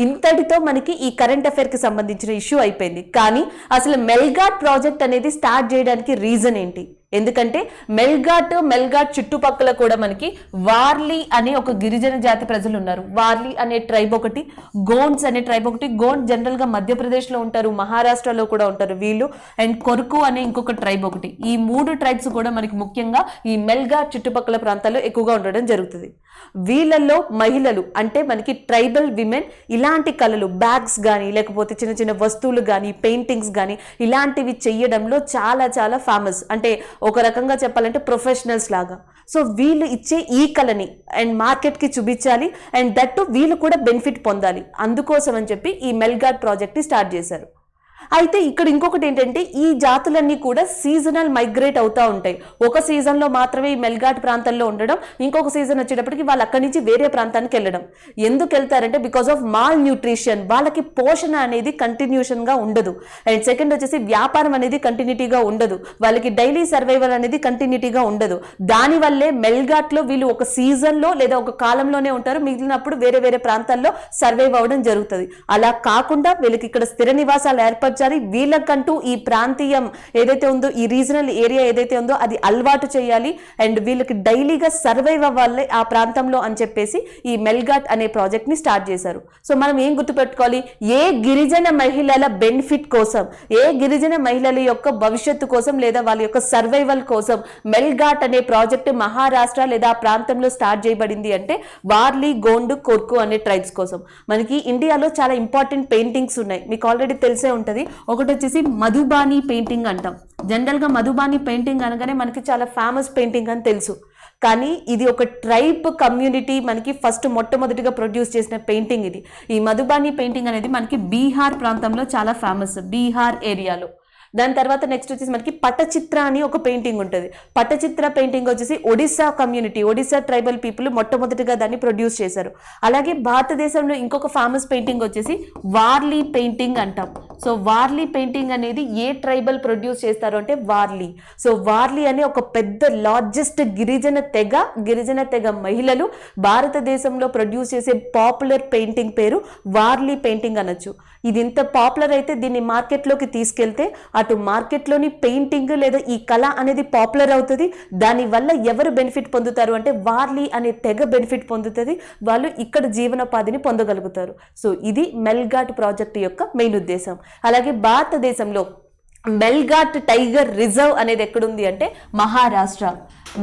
ఇంతటితో మనకి ఈ కరెంట్ అఫైర్ కి సంబంధించిన ఇష్యూ అయిపోయింది. కానీ అసలు మెల్ఘాట్ ప్రాజెక్ట్ అనేది స్టార్ట్ చేయడానికి రీజన్ ఏంటి? ఎందుకంటే మెల్ఘాట్ చుట్టుపక్కల కూడా మనకి వార్లీ అనే ఒక గిరిజన జాతి ప్రజలు ఉన్నారు. వార్లీ అనే ట్రైబ్ ఒకటి, గోండ్స్ అనే ట్రైబ్ ఒకటి. గోండ్ జనరల్ గా మధ్యప్రదేశ్లో ఉంటారు, మహారాష్ట్రలో కూడా ఉంటారు వీళ్ళు. అండ్ కొరకు అనే ఇంకొక ట్రైబ్ ఒకటి. ఈ 3 ట్రైబ్స్ కూడా మనకి ముఖ్యంగా ఈ మెల్ఘాట్ చుట్టుపక్కల ప్రాంతాల్లో ఎక్కువగా ఉండడం జరుగుతుంది. వీళ్ళల్లో మహిళలు అంటే మనకి ట్రైబల్ విమెన్ ఇలాంటి కళలు, బ్యాగ్స్ కానీ లేకపోతే చిన్న చిన్న వస్తువులు కానీ, పెయింటింగ్స్ కానీ ఇలాంటివి చెయ్యడంలో చాలా చాలా ఫేమస్. అంటే ఒక రకంగా చెప్పాలంటే ప్రొఫెషనల్స్ లాగా. సో వీళ్ళు ఇచ్చే ఈ కళని అండ్ మార్కెట్కి చూపించాలి, అండ్ దట్టు వీళ్ళు కూడా బెనిఫిట్ పొందాలి. అందుకోసం అని చెప్పి ఈ మెల్ఘాట్ ప్రాజెక్ట్ని స్టార్ట్ చేశారు. అయితే ఇక్కడ ఇంకొకటి ఏంటంటే ఈ జాతులన్నీ కూడా సీజనల్ మైగ్రేట్ అవుతూ ఉంటాయి. ఒక సీజన్లో మాత్రమే ఈ మెల్ఘాట్ ప్రాంతంలో ఉండడం, ఇంకొక సీజన్ వచ్చేటప్పటికి వాళ్ళు అక్కడి నుంచి వేరే ప్రాంతానికి వెళ్ళడం. ఎందుకు వెళ్తారంటే బికాస్ ఆఫ్ మాల్ న్యూట్రిషన్, వాళ్ళకి పోషణ అనేది కంటిన్యూషన్గా ఉండదు. అండ్ సెకండ్ వచ్చేసి వ్యాపారం అనేది కంటిన్యూటీగా ఉండదు, వాళ్ళకి డైలీ సర్వైవల్ అనేది కంటిన్యూటీగా ఉండదు. దానివల్లే మెల్ఘాట్లో వీళ్ళు ఒక సీజన్లో లేదా ఒక కాలంలోనే ఉంటారు, మిగిలినప్పుడు వేరే వేరే ప్రాంతాల్లో సర్వైవ్ అవ్వడం జరుగుతుంది. అలా కాకుండా వీళ్ళకి ఇక్కడ స్థిర నివాసాలు ఏర్పరచాలి, వీళ్ళకంటూ ఈ ప్రాంతీయం ఏదైతే ఉందో, ఈ రీజనల్ ఏరియా ఏదైతే ఉందో అది అలవాటు చేయాలి, అండ్ వీళ్ళకి డైలీగా సర్వైవ్ అవ్వాలి ఆ ప్రాంతంలో అని చెప్పేసి ఈ మెల్ఘాట్ అనే ప్రాజెక్ట్ ని స్టార్ట్ చేశారు. సో మనం ఏం గుర్తుపెట్టుకోవాలి, ఏ గిరిజన మహిళల బెనిఫిట్ కోసం, ఏ గిరిజన మహిళల యొక్క భవిష్యత్తు కోసం లేదా వాళ్ళ యొక్క సర్వైవల్ కోసం మెల్ఘాట్ అనే ప్రాజెక్ట్ మహారాష్ట్ర లేదా ఆ ప్రాంతంలో స్టార్ట్ చేయబడింది అంటే వార్లీ, గోండు, కొర్కు అనే ట్రైబ్స్ కోసం. మనకి ఇండియాలో చాలా ఇంపార్టెంట్ పెయింటింగ్స్ ఉన్నాయి, మీకు ఆల్రెడీ తెలిసే ఉంటుంది. ఒకటి వచ్చేసి మధుబాని పెయింటింగ్ అంటాం. జనరల్గా మధుబాని పెయింటింగ్ అనగానే మనకి చాలా ఫేమస్ పెయింటింగ్ అని తెలుసు, కానీ ఇది ఒక ట్రైబ్ కమ్యూనిటీ మనకి మొట్టమొదటిగా ప్రొడ్యూస్ చేసిన పెయింటింగ్ ఇది. ఈ మధుబాని పెయింటింగ్ అనేది మనకి బీహార్ ప్రాంతంలో చాలా ఫేమస్, బీహార్ ఏరియాలో. దాని తర్వాత నెక్స్ట్ వచ్చేసి మనకి పటచిత్ర అని ఒక పెయింటింగ్ ఉంటుంది. పటచిత్ర పెయింటింగ్ వచ్చేసి Odisha community, Odisha tribal people మొట్టమొదటిగా దాన్ని ప్రొడ్యూస్ చేశారు. అలాగే భారతదేశంలో ఇంకొక ఫేమస్ పెయింటింగ్ వచ్చేసి వార్లీ పెయింటింగ్ అంటాం. సో వార్లీ పెయింటింగ్ అనేది ఏ ట్రైబల్ ప్రొడ్యూస్ చేస్తారు అంటే వార్లీ. సో వార్లీ అనే ఒక పెద్ద లార్జెస్ట్ గిరిజన తెగ మహిళలు భారతదేశంలో ప్రొడ్యూస్ చేసే పాపులర్ పెయింటింగ్ పేరు వార్లీ పెయింటింగ్ అనొచ్చు. ఇది ఇంత పాపులర్ అయితే దీన్ని మార్కెట్లోకి తీసుకెళ్తే అటు మార్కెట్లోని పెయింటింగ్ లేదా ఈ కళ అనేది పాపులర్ అవుతుంది. దానివల్ల ఎవరు బెనిఫిట్ పొందుతారు అంటే వార్లీ అనే తెగ బెనిఫిట్ పొందుతుంది, వాళ్ళు ఇక్కడ జీవనోపాధిని పొందగలుగుతారు. సో ఇది మెల్ఘాట్ ప్రాజెక్ట్ యొక్క మెయిన్ ఉద్దేశం. అలాగే భారతదేశంలో మెల్ఘాట్ టైగర్ రిజర్వ్ అనేది ఎక్కడుంది అంటే Maharashtra.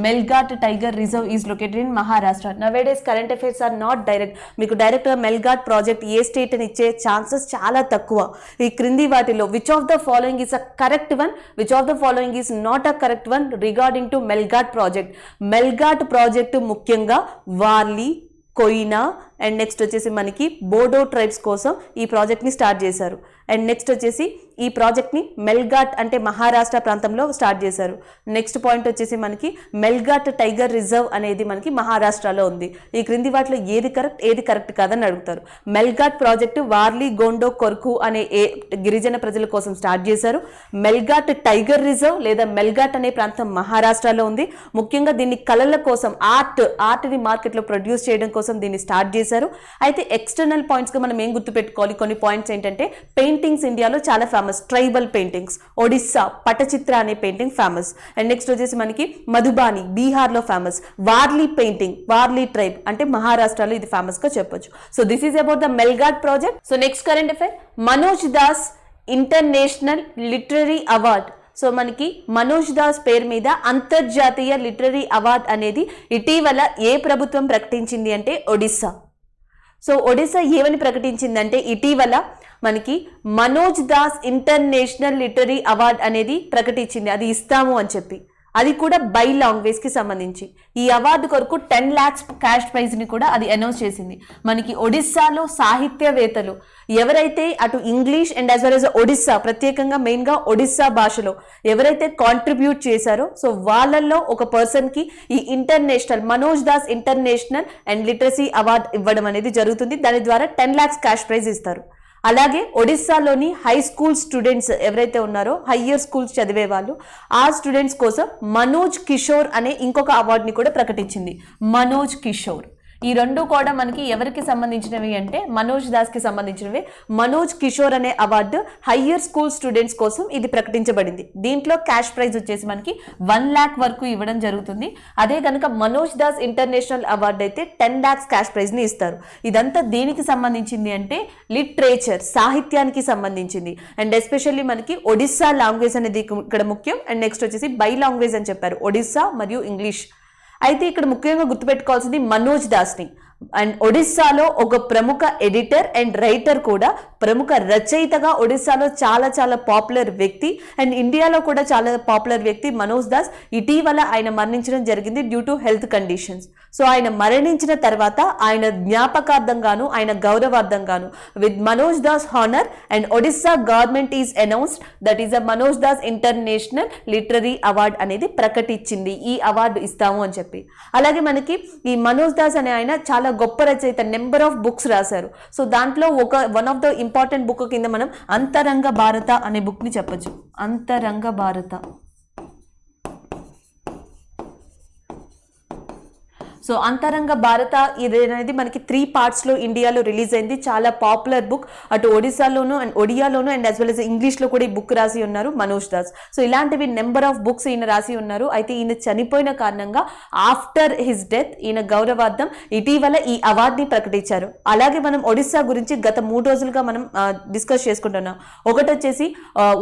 Melghat tiger reserve is located in Maharashtra. Nowadays current affairs are not direct, మీకు డైరెక్ట్గా మెల్ఘాట్ ప్రాజెక్ట్ ఏ స్టేట్ అని ఇచ్చే ఛాన్సెస్ చాలా తక్కువ. ఈ క్రింది వాటిలో which of the following is a correct one, which of the following is not a correct one regarding to Melghat project. Melghat project ముఖ్యంగా వార్లీ, కొయినా అండ్ నెక్స్ట్ వచ్చేసి మనకి బోడో ట్రైబ్స్ కోసం ఈ ప్రాజెక్ట్ని స్టార్ట్ చేశారు. అండ్ నెక్స్ట్ వచ్చేసి ఈ ప్రాజెక్ట్ని మెల్ఘాట్ అంటే మహారాష్ట్ర ప్రాంతంలో స్టార్ట్ చేశారు. నెక్స్ట్ పాయింట్ వచ్చేసి మనకి మెల్ఘాట్ టైగర్ రిజర్వ్ అనేది మనకి మహారాష్ట్రలో ఉంది. ఈ క్రింది వాటిలో ఏది కరెక్ట్ కాదని అడుగుతారు. మెల్ఘాట్ ప్రాజెక్టు వార్లీ, గోండో, కొర్కు అనే గిరిజన ప్రజల కోసం స్టార్ట్ చేశారు. మెల్ఘాట్ టైగర్ రిజర్వ్ లేదా మెల్ఘాట్ అనే ప్రాంతం మహారాష్ట్రలో ఉంది. ముఖ్యంగా దీన్ని కళల కోసం, ఆర్ట్ని మార్కెట్లో ప్రొడ్యూస్ చేయడం కోసం దీన్ని స్టార్ట్ చేశారు. అయితే ఎక్స్టర్నల్ పాయింట్స్గా మనం ఏం గుర్తుపెట్టుకోవాలి, కొన్ని పాయింట్స్ ఏంటంటే పెయింటింగ్స్ ఇండియాలో చాలా famous, tribal paintings. Odisha Pattachitra అనే పెయింటింగ్ ఫేమస్. అండ్ నెక్స్ట్ వచ్చేసి మనకి మధుబాని బీహార్లో famous. Warli painting, Warli tribe అంటే మహారాష్ట్రలో ఇది ఫేమస్ గా చెప్పొచ్చు. So this is about the Melghat project. So next current affair, Manoj Das international literary award. So మనకి మనోజ్ దాస్ పేరు మీద అంతర్జాతీయ లిటరరీ అవార్డ్ అనేది ఇటీవల ఏ ప్రభుత్వం ప్రకటించింది అంటే ఒడిస్సా. సో ఒడిస్సా ఏమని ప్రకటించిందంటే ఇటీవల మనకి Manoj Das international literary award అనేది ప్రకటించింది, అది ఇస్తాము అని చెప్పి. అది కూడా బై లాంగ్వేజ్ కి సంబంధించి. ఈ అవార్డు కొరకు 10 lakhs క్యాష్ ప్రైజ్ ని కూడా అది అనౌన్స్ చేసింది. మనకి ఒడిస్సాలో సాహిత్యవేత్తలు ఎవరైతే అటు English and as well as Odisha, ప్రత్యేకంగా మెయిన్ గా ఒడిస్సా భాషలో ఎవరైతే కాంట్రిబ్యూట్ చేశారో సో వాళ్ళల్లో ఒక పర్సన్ కి ఈ international Manoj Das international and literacy award ఇవ్వడం అనేది జరుగుతుంది. దాని ద్వారా 10 lakhs క్యాష్ ప్రైజ్ ఇస్తారు. అలాగే ఒడిస్సాలోని హై స్కూల్ స్టూడెంట్స్ ఎవరైతే ఉన్నారో, హయ్యర్ స్కూల్స్ చదివే వాళ్ళు, ఆ స్టూడెంట్స్ కోసం మనోజ్ కిషోర్ అనే ఇంకొక అవార్డుని కూడా ప్రకటించింది. మనోజ్ కిషోర్ ఈ రెండు కూడా మనకి ఎవరికి సంబంధించినవి అంటే మనోజ్ దాస్ కి సంబంధించినవి. మనోజ్ కిషోర్ అనే అవార్డు హయ్యర్ స్కూల్ స్టూడెంట్స్ కోసం ఇది ప్రకటించబడింది. దీంట్లో క్యాష్ ప్రైజ్ వచ్చేసి మనకి 1 lakh వరకు ఇవ్వడం జరుగుతుంది. అదే కనుక మనోజ్ దాస్ ఇంటర్నేషనల్ అవార్డు అయితే 10 lakhs క్యాష్ ప్రైజ్ ని ఇస్తారు. ఇదంతా దేనికి సంబంధించింది అంటే లిటరేచర్, సాహిత్యానికి సంబంధించింది. అండ్ ఎస్పెషల్లీ మనకి ఒడిస్సా లాంగ్వేజ్ అనేది ఇక్కడ ముఖ్యం. అండ్ నెక్స్ట్ వచ్చేసి బై లాంగ్వేజ్ అని చెప్పారు, ఒడిస్సా మరియు ఇంగ్లీష్. అయితే ఇక్కడ ముఖ్యంగా గుర్తుపెట్టుకోవాల్సింది మనోజ్ దాస్ని. అండ్ ఒడిస్సాలో ఒక ప్రముఖ ఎడిటర్ అండ్ రైటర్ కూడా, ప్రముఖ రచయితగా ఒడిస్సాలో చాలా చాలా పాపులర్ వ్యక్తి. అండ్ ఇండియాలో కూడా చాలా పాపులర్ వ్యక్తి మనోజ్ దాస్. ఇటీవల ఆయన మరణించడం జరిగింది due to health conditions. So ఆయన మరణించిన తర్వాత ఆయన జ్ఞాపకార్థంగాను, ఆయన గౌరవార్థంగాను with Manoj Das honour and Odisha government is announced that is a Manoj Das international literary award అనేది ప్రకటించింది. ఈ అవార్డు ఇస్తాము అని చెప్పి. అలాగే మనకి ఈ మనోజ్ దాస్ అనే ఆయన చాలా గొప్ప రచయిత, నెంబర్ ఆఫ్ బుక్స్ రాశారు. సో దాంట్లో one of the important book కింద మనం అంతరంగ భారత అనే బుక్ ని చెప్పొచ్చు. అంతరంగ భారత. సో అంతరంగ భారత ఇది అనేది మనకి 3 partsలో ఇండియాలో రిలీజ్ అయింది. చాలా పాపులర్ బుక్. అటు ఒడిశాలోను అండ్ ఒడియాలోను అండ్ యాజ్ వెల్ as ఇంగ్లీష్లో కూడా ఈ బుక్ రాసి ఉన్నారు మనోజ్ దాస్. సో ఇలాంటివి నెంబర్ ఆఫ్ బుక్స్ ఈయన రాసి ఉన్నారు. అయితే ఈయన చనిపోయిన కారణంగా ఆఫ్టర్ హిస్ డెత్ ఈయన గౌరవార్థం ఇటీవల ఈ అవార్డుని ప్రకటించారు. అలాగే మనం ఒడిశా గురించి గత 3 రోజులుగా మనం డిస్కస్ చేసుకుంటున్నాం. ఒకటి వచ్చేసి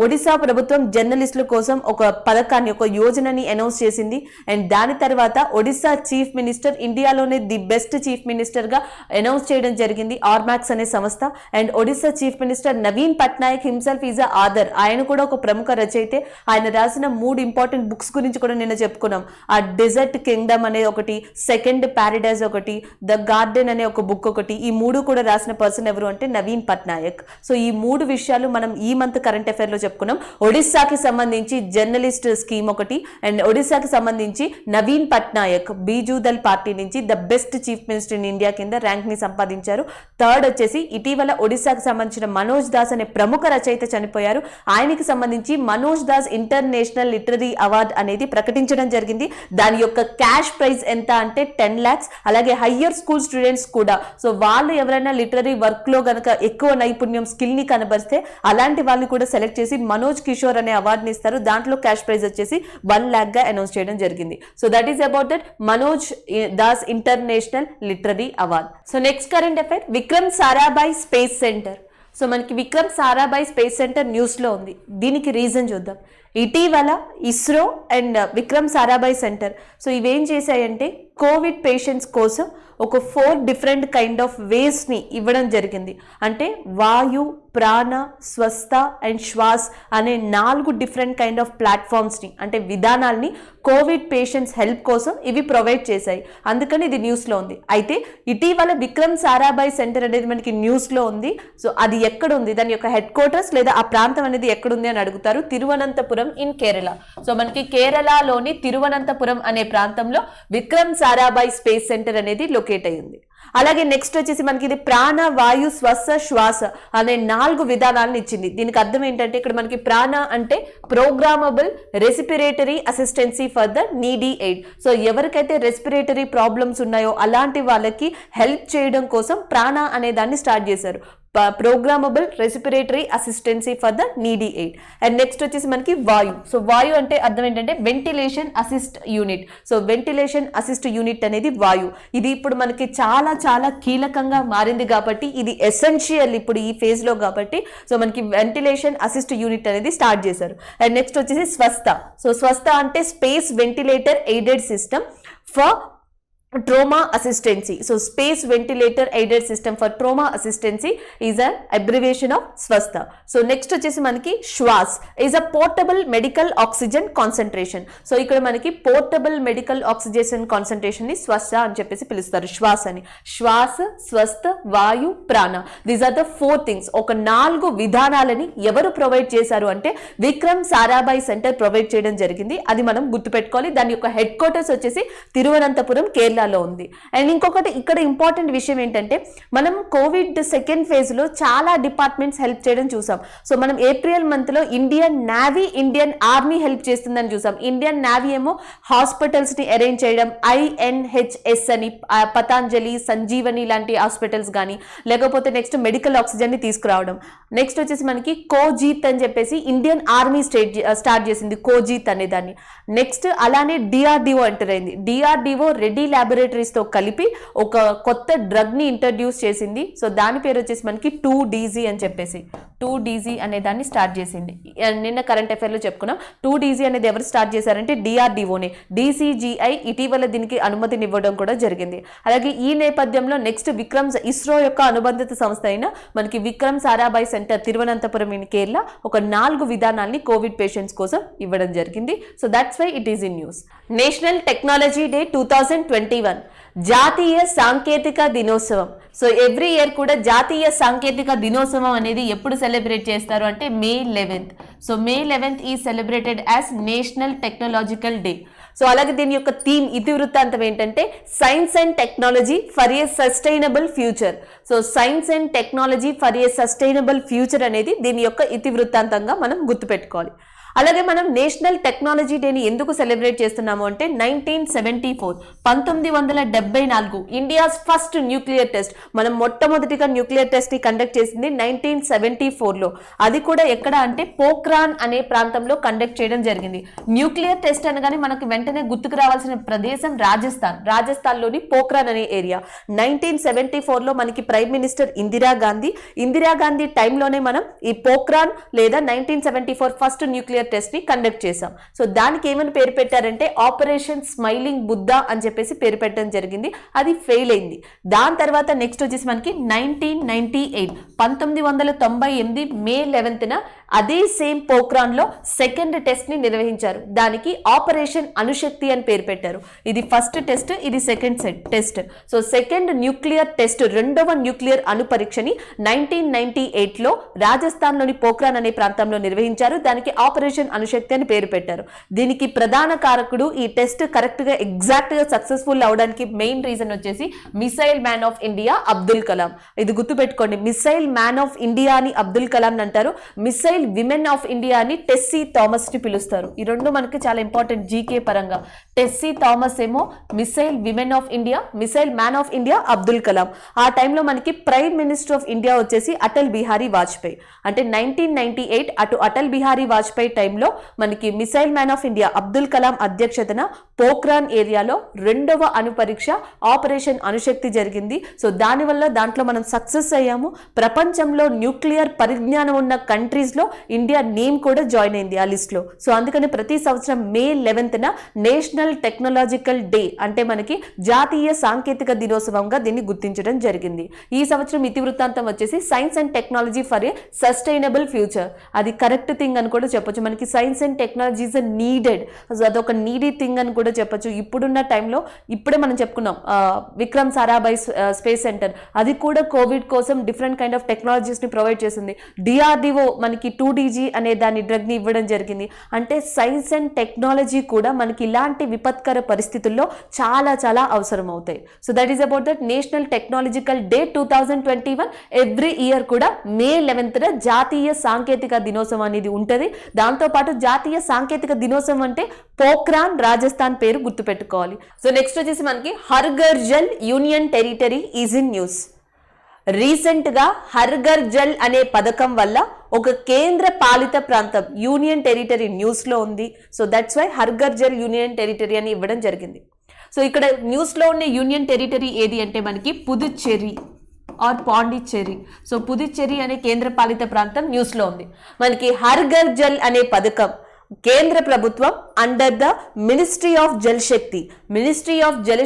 ఒడిశా ప్రభుత్వం జర్నలిస్టుల కోసం ఒక పథకాన్ని, ఒక యోజనని అనౌన్స్ చేసింది. అండ్ దాని తర్వాత ఒడిశా చీఫ్ మినిస్టర్ ఇండియాలోనే ది బెస్ట్ చీఫ్ మినిస్టర్ గా అనౌన్స్ చేయడం జరిగింది ఆర్మాక్స్ అనే సంస్థ. And Odisha chief minister Naveen Patnaik himself is a author. ఆయన కూడా ఒక ప్రముఖ రచయితే. ఆయన రాసిన 3 ఇంపార్టెంట్ బుక్స్ గురించి కూడా నిన్న చెప్పుకున్నాం. ఆ డెజర్ట్ కింగ్డమ్ అనే ఒకటి, సెకండ్ ప్యారడైజ్ ఒకటి, ద గార్డెన్ అనే ఒక బుక్ ఒకటి. ఈ 3 కూడా రాసిన పర్సన్ ఎవరు అంటే నవీన్ పట్నాయక్. సో ఈ 3 విషయాలు మనం ఈ మంత్ కరెంట్ అఫైర్ లో చెప్పుకున్నాం. ఒడిశాకి సంబంధించి జర్నలిస్ట్ స్కీమ్ ఒకటి, అండ్ ఒడిశాకి సంబంధించి నవీన్ పట్నాయక్ బీజూదల్ పార్టీ నుంచి the best chief minister in India కింద ర్యాంక్ ని సంపాదించారు. థర్డ్ వచ్చేసి ఇటీవల ఒడిశాకు సంబంధించిన మనోజ్ దాస్ అనే ప్రముఖ రచయిత చనిపోయారు. ఆయనకి సంబంధించి Manoj Das international literary award అనేది ప్రకటించడం జరిగింది. దాని యొక్క క్యాష్ ప్రైజ్ ఎంత అంటే 10 lakhs. అలాగే హయ్యర్ స్కూల్ స్టూడెంట్స్ కూడా, సో వాళ్ళు ఎవరైనా లిటరరీ వర్క్ లో గనక ఎక్కువ నైపుణ్యం, స్కిల్ ని కనబరిస్తే అలాంటి వాళ్ళని కూడా సెలెక్ట్ చేసి మనోజ్ కిషోర్ అనే అవార్డుని ఇస్తారు. దాంట్లో క్యాష్ ప్రైజ్ వచ్చేసి 1 lakh గా అనౌన్స్ చేయడం జరిగింది. So that is about that Manoj Das international literary award. So next current affair, Vikram Sarabhai space centre. So మనకి Vikram Sarabhai space centre news లో ఉంది. దీనికి రీజన్ చూద్దాం. ఇటీవల ISRO and Vikram Sarabhai centre so ఇవేం చేశాయంటే కోవిడ్ పేషెంట్స్ కోసం ఒక 4 డిఫరెంట్ కైండ్ ఆఫ్ వేస్ ని ఇవ్వడం జరిగింది. అంటే వాయు, ప్రాణ, స్వస్థ అండ్ శ్వాస్ అనే 4 డిఫరెంట్ కైండ్ ఆఫ్ ప్లాట్ఫామ్స్ ని, అంటే విధానాల్ని కోవిడ్ పేషెంట్స్ హెల్ప్ కోసం ఇవి ప్రొవైడ్ చేశాయి. అందుకని ఇది న్యూస్ లో ఉంది. అయితే ఇటీవల విక్రమ్ సారాభాయ్ సెంటర్ అనేది మనకి న్యూస్ లో ఉంది. సో అది ఎక్కడ ఉంది, దాని యొక్క హెడ్ క్వార్టర్స్ లేదా ఆ ప్రాంతం అనేది ఎక్కడుంది అని అడుగుతారు. తిరువనంతపురం ఇన్ కేరళ. సో మనకి కేరళలోని తిరువనంతపురం అనే ప్రాంతంలో విక్రమ్ సారాభాయ్ స్పేస్ సెంటర్ అనేది లొకేట్ అయ్యింది. అలాగే నెక్స్ట్ వచ్చేసి మనకి ఇది ప్రాణ, వాయు, శ్వాస, శ్వాస అనే 4 విధానాలను ఇచ్చింది. దీనికి అర్థం ఏంటంటే ఇక్కడ మనకి ప్రాణ అంటే programmable respiratory assistance for the needy aid. So ఎవరికైతే రెస్పిరేటరీ ప్రాబ్లమ్స్ ఉన్నాయో అలాంటి వాళ్ళకి హెల్ప్ చేయడం కోసం ప్రాణ అనే దాన్ని స్టార్ట్ చేశారు. Programmable respiratory assistance for the needy aid. And next వచ్చేసి మనకి వాయు. సో వాయు అంటే అర్థం ఏంటంటే ventilation assist unit. So ventilation assist unit అనేది వాయు. ఇది ఇప్పుడు మనకి చాలా చాలా కీలకంగా మారింది కాబట్టి ఇది ఎసెన్షియల్ ఇప్పుడు ఈ ఫేజ్ లో కాబట్టి సో మనకి వెంటిలేషన్ అసిస్ట్ యూనిట్ అనేది స్టార్ట్ చేశారు. అండ్ నెక్స్ట్ వచ్చేసి స్వస్థ. సో స్వస్థ అంటే space ventilator aided system for trauma assistancy. So space ventilator aided system for trauma assistancy is an abbreviation of swastha. So next వచ్చేసి మనకి Shwas is a portable medical oxygen concentration. So ఇక్కడ మనకి portable medical oxygen concentration ని స్వస్థ అని చెప్పేసి పిలుస్తారు, శ్వాస్ అని. శ్వాస, స్వస్థ, వాయు, ప్రాణ, దీస్ ఆర్ ద 4 థింగ్స్. ఒక 4 విధానాలని ఎవరు ప్రొవైడ్ చేశారు అంటే విక్రమ్ సారాభాయ్ సెంటర్ ప్రొవైడ్ చేయడం జరిగింది. అది మనం గుర్తుపెట్టుకోవాలి. దాని యొక్క హెడ్ క్వార్టర్స్ వచ్చేసి తిరువనంతపురం కేరళ ఇండియాలో ఉంది. అండ్ ఇంకొకటి ఇక్కడ ఇంపార్టెంట్ విషయం ఏంటంటే మనం కోవిడ్ సెకండ్ ఫేజ్ లో చాలా డిపార్ట్మెంట్స్ హెల్ప్ చేయడం చూసాం. సో మనం ఏప్రిల్ మంత్ లో Indian navy, Indian army help చేస్తుందని చూసాం. ఇండియన్ నేవీ ఏమో హాస్పిటల్స్ ని అరేంజ్ చేయడం, INHS అని పతాంజలి, సంజీవని లాంటి హాస్పిటల్స్ కానీ, లేకపోతే నెక్స్ట్ మెడికల్ ఆక్సిజన్ ని తీసుకురావడం. నెక్స్ట్ వచ్చేసి మనకి కోజీత్ అని చెప్పేసి ఇండియన్ ఆర్మీ స్టార్ట్ చేసింది, కోజీత్ అనే దాన్ని. నెక్స్ట్ అలానే DRDO ఎంటర్ అయింది. DRDO రెడ్డి ల్యాబొరేటరీస్ తో కలిపి ఒక కొత్త డ్రగ్ ని ఇంట్రడ్యూస్ చేసింది. సో దాని పేరు వచ్చేసి మనకి 2DZ అని చెప్పేసి 2DZ అనే దాన్ని స్టార్ట్ చేసింది. నిన్న కరెంట్ అఫైర్ లో చెప్పుకున్నాం. 2DZ అనేది ఎవరు స్టార్ట్ చేశారంటే DRDOనే. DCGI ఇటీవల దీనికి అనుమతిని ఇవ్వడం కూడా జరిగింది. అలాగే ఈ నేపథ్యంలో నెక్స్ట్ ఇస్రో యొక్క అనుబంధిత సంస్థ అయిన మనకి విక్రమ్ సారాభాయ్ సెంటర్ తిరువనంతపురం ఇన్ కేరళ ఒక 4 విధానాల్ని కోవిడ్ పేషెంట్స్ కోసం ఇవ్వడం జరిగింది. So that's why it is in news. National technology day 2021 జాతీయ సాంకేతిక దినోత్సవం. సో ఎవ్రీ ఇయర్ కూడా జాతీయ సాంకేతిక దినోత్సవం అనేది ఎప్పుడు సెలబ్రేట్ చేస్తారు అంటే May 11th. So May 11th is celebrated as national technological day. So అలాగే దీని యొక్క థీమ్, ఇతివృత్తాంతం ఏంటంటే science and technology for a sustainable future. So science and technology for a sustainable future అనేది దీని యొక్క ఇతివృత్తాంతంగా మనం గుర్తుపెట్టుకోవాలి. అలాగే మనం నేషనల్ టెక్నాలజీ డేని ఎందుకు సెలబ్రేట్ చేస్తున్నాము అంటే 1974 ఇండియాస్ ఫస్ట్ న్యూక్లియర్ టెస్ట్. మనం మొట్టమొదటిగా న్యూక్లియర్ టెస్ట్ ని కండక్ట్ చేసింది 1974లో. అది కూడా ఎక్కడ అంటే పోఖ్రాన్ అనే ప్రాంతంలో కండక్ట్ చేయడం జరిగింది. న్యూక్లియర్ టెస్ట్ అనగానే మనకు వెంటనే గుర్తుకు రావాల్సిన ప్రదేశం రాజస్థాన్లోని పోఖ్రాన్ అనే ఏరియా. 1974లో మనకి ప్రైమ్ మినిస్టర్ ఇందిరా గాంధీ టైంలోనే మనం ఈ పోఖ్రాన్ లేదా 1974 ఫస్ట్ న్యూక్లియర్ టెస్ట్ ని కండక్ట్ చేసాం. సో దానికి ఏమని పేరు పెట్టారంటే ఆపరేషన్ స్మైలింగ్ బుద్ధా అని చెప్పేసి పేరు పెట్టడం జరిగింది. అది ఫెయిల్ అయింది. దాని తర్వాత నెక్స్ట్ వచ్చేసి మనకి 1998 May 11th అదే సేమ్ పోఖ్రాన్ లో సెకండ్ టెస్ట్ ని నిర్వహించారు. దానికి ఆపరేషన్ అణుశక్తి అని పేరు పెట్టారు. ఇది ఫస్ట్ టెస్ట్, ఇది second test. So second nuclear test, రెండవ న్యూక్లియర్ అణు పరీక్షని 1998లో రాజస్థాన్ లోని పోఖ్రాన్ అనే ప్రాంతంలో నిర్వహించారు. దానికి ఆపరేషన్ అణుశక్తి అని పేరు పెట్టారు. దీనికి ప్రధాన కారకుడు ఈ టెస్ట్ కరెక్ట్ గా ఎగ్జాక్ట్ గా సక్సెస్ఫుల్ అవడానికి మెయిన్ రీజన్ వచ్చేసి missile man of India Abdul Kalam. ఇది గుర్తుపెట్టుకోండి, మిసైల్ మ్యాన్ ఆఫ్ ఇండియా అని అబ్దుల్ కలాం అంటారు. మిసైల్ విమెన్ ఆఫ్ ఇండియా అని టెస్సీ థామస్ ని పిలుస్తారు. ఈ రెండు మనకి చాలా ఇంపార్టెంట్ జీకే పరంగా. టెస్సీ థామస్ ఏమో missile women of India, missile man of India Abdul Kalam. ఆ టైంలో మనకి ప్రైమ్ మినిస్టర్ ఆఫ్ ఇండియా వచ్చేసి అటల్ బిహారీ వాజ్పేయి. అంటే 1998 అటు అటల్ బిహారీ వాజ్పేయి టైంలో మనకి missile man of India Abdul Kalam అధ్యక్షతన పోఖ్రాన్ ఏరియాలో రెండవ అణు పరీక్ష ఆపరేషన్ అణుశక్తి జరిగింది. సో దానివల్ల దాంట్లో మనం సక్సెస్ అయ్యాము. ప్రపంచంలో న్యూక్లియర్ పరిజ్ఞానం ఉన్న కంట్రీస్ లో ఇండియా నేమ్ కూడా జాయిన్ అయింది ఆ లిస్ట్ లో. సో అందుకని ప్రతి సంవత్సరం May 11th national technological day అంటే మనకి జాతీయ సాంకేతిక దినోత్సవంగా దీన్ని గుర్తించడం జరిగింది. ఈ సంవత్సరం ఇతివృత్తాంతం వచ్చేసి science and technology for a sustainable future. అది కరెక్ట్ థింగ్ అని కూడా చెప్పొచ్చు. మనకి science and technology is needed, అదొక నీడీ థింగ్ అని కూడా చెప్పొచ్చు. ఇప్పుడున్న టైంలో ఇప్పుడే మనం చెప్పుకున్నాం విక్రమ్ సారాభాయ్ స్పేస్ సెంటర్, అది కూడా కోవిడ్ కోసం డిఫరెంట్ కైండ్ ఆఫ్ టెక్నాలజీస్ ని ప్రొవైడ్ చేసింది. DRDO మనకి 2DG అనే దాని డ్రగ్ ని ఇవ్వడం జరిగింది. అంటే సైన్స్ అండ్ టెక్నాలజీ కూడా మనకి ఇలాంటి విపత్కర పరిస్థితుల్లో చాలా చాలా అవసరం అవుతాయి. So that is about that national technological day 2021. Every year కూడా May 11th జాతీయ సాంకేతిక దినోత్సవం అనేది ఉంటుంది. దాంతో పాటు జాతీయ సాంకేతిక దినోత్సవం అంటే పోఖ్రాన్ రాజస్థాన్ పేరు గుర్తుపెట్టుకోవాలి. సో నెక్స్ట్ వచ్చేసి మనకి her Ghar Jal union territory is in news. Recent గా హర్ ఘర్ జల్ అనే పథకం వల్ల ఒక కేంద్ర పాలిత ప్రాంతం యూనియన్ టెరిటరీ న్యూస్ లో ఉంది. So that's why Har Ghar Jal union territory అని ఇవ్వడం జరిగింది. సో ఇక్కడ న్యూస్ లో ఉన్న యూనియన్ టెరిటరీ ఏది అంటే మనకి పుదుచ్చేరి ఆర్ పాండిచ్చేరి. సో పుదుచ్చేరి అనే కేంద్ర పాలిత ప్రాంతం న్యూస్ లో ఉంది. మనకి హర్ ఘర్ జల్ అనే పథకం కేంద్ర ప్రభుత్వం under the ministry of Jal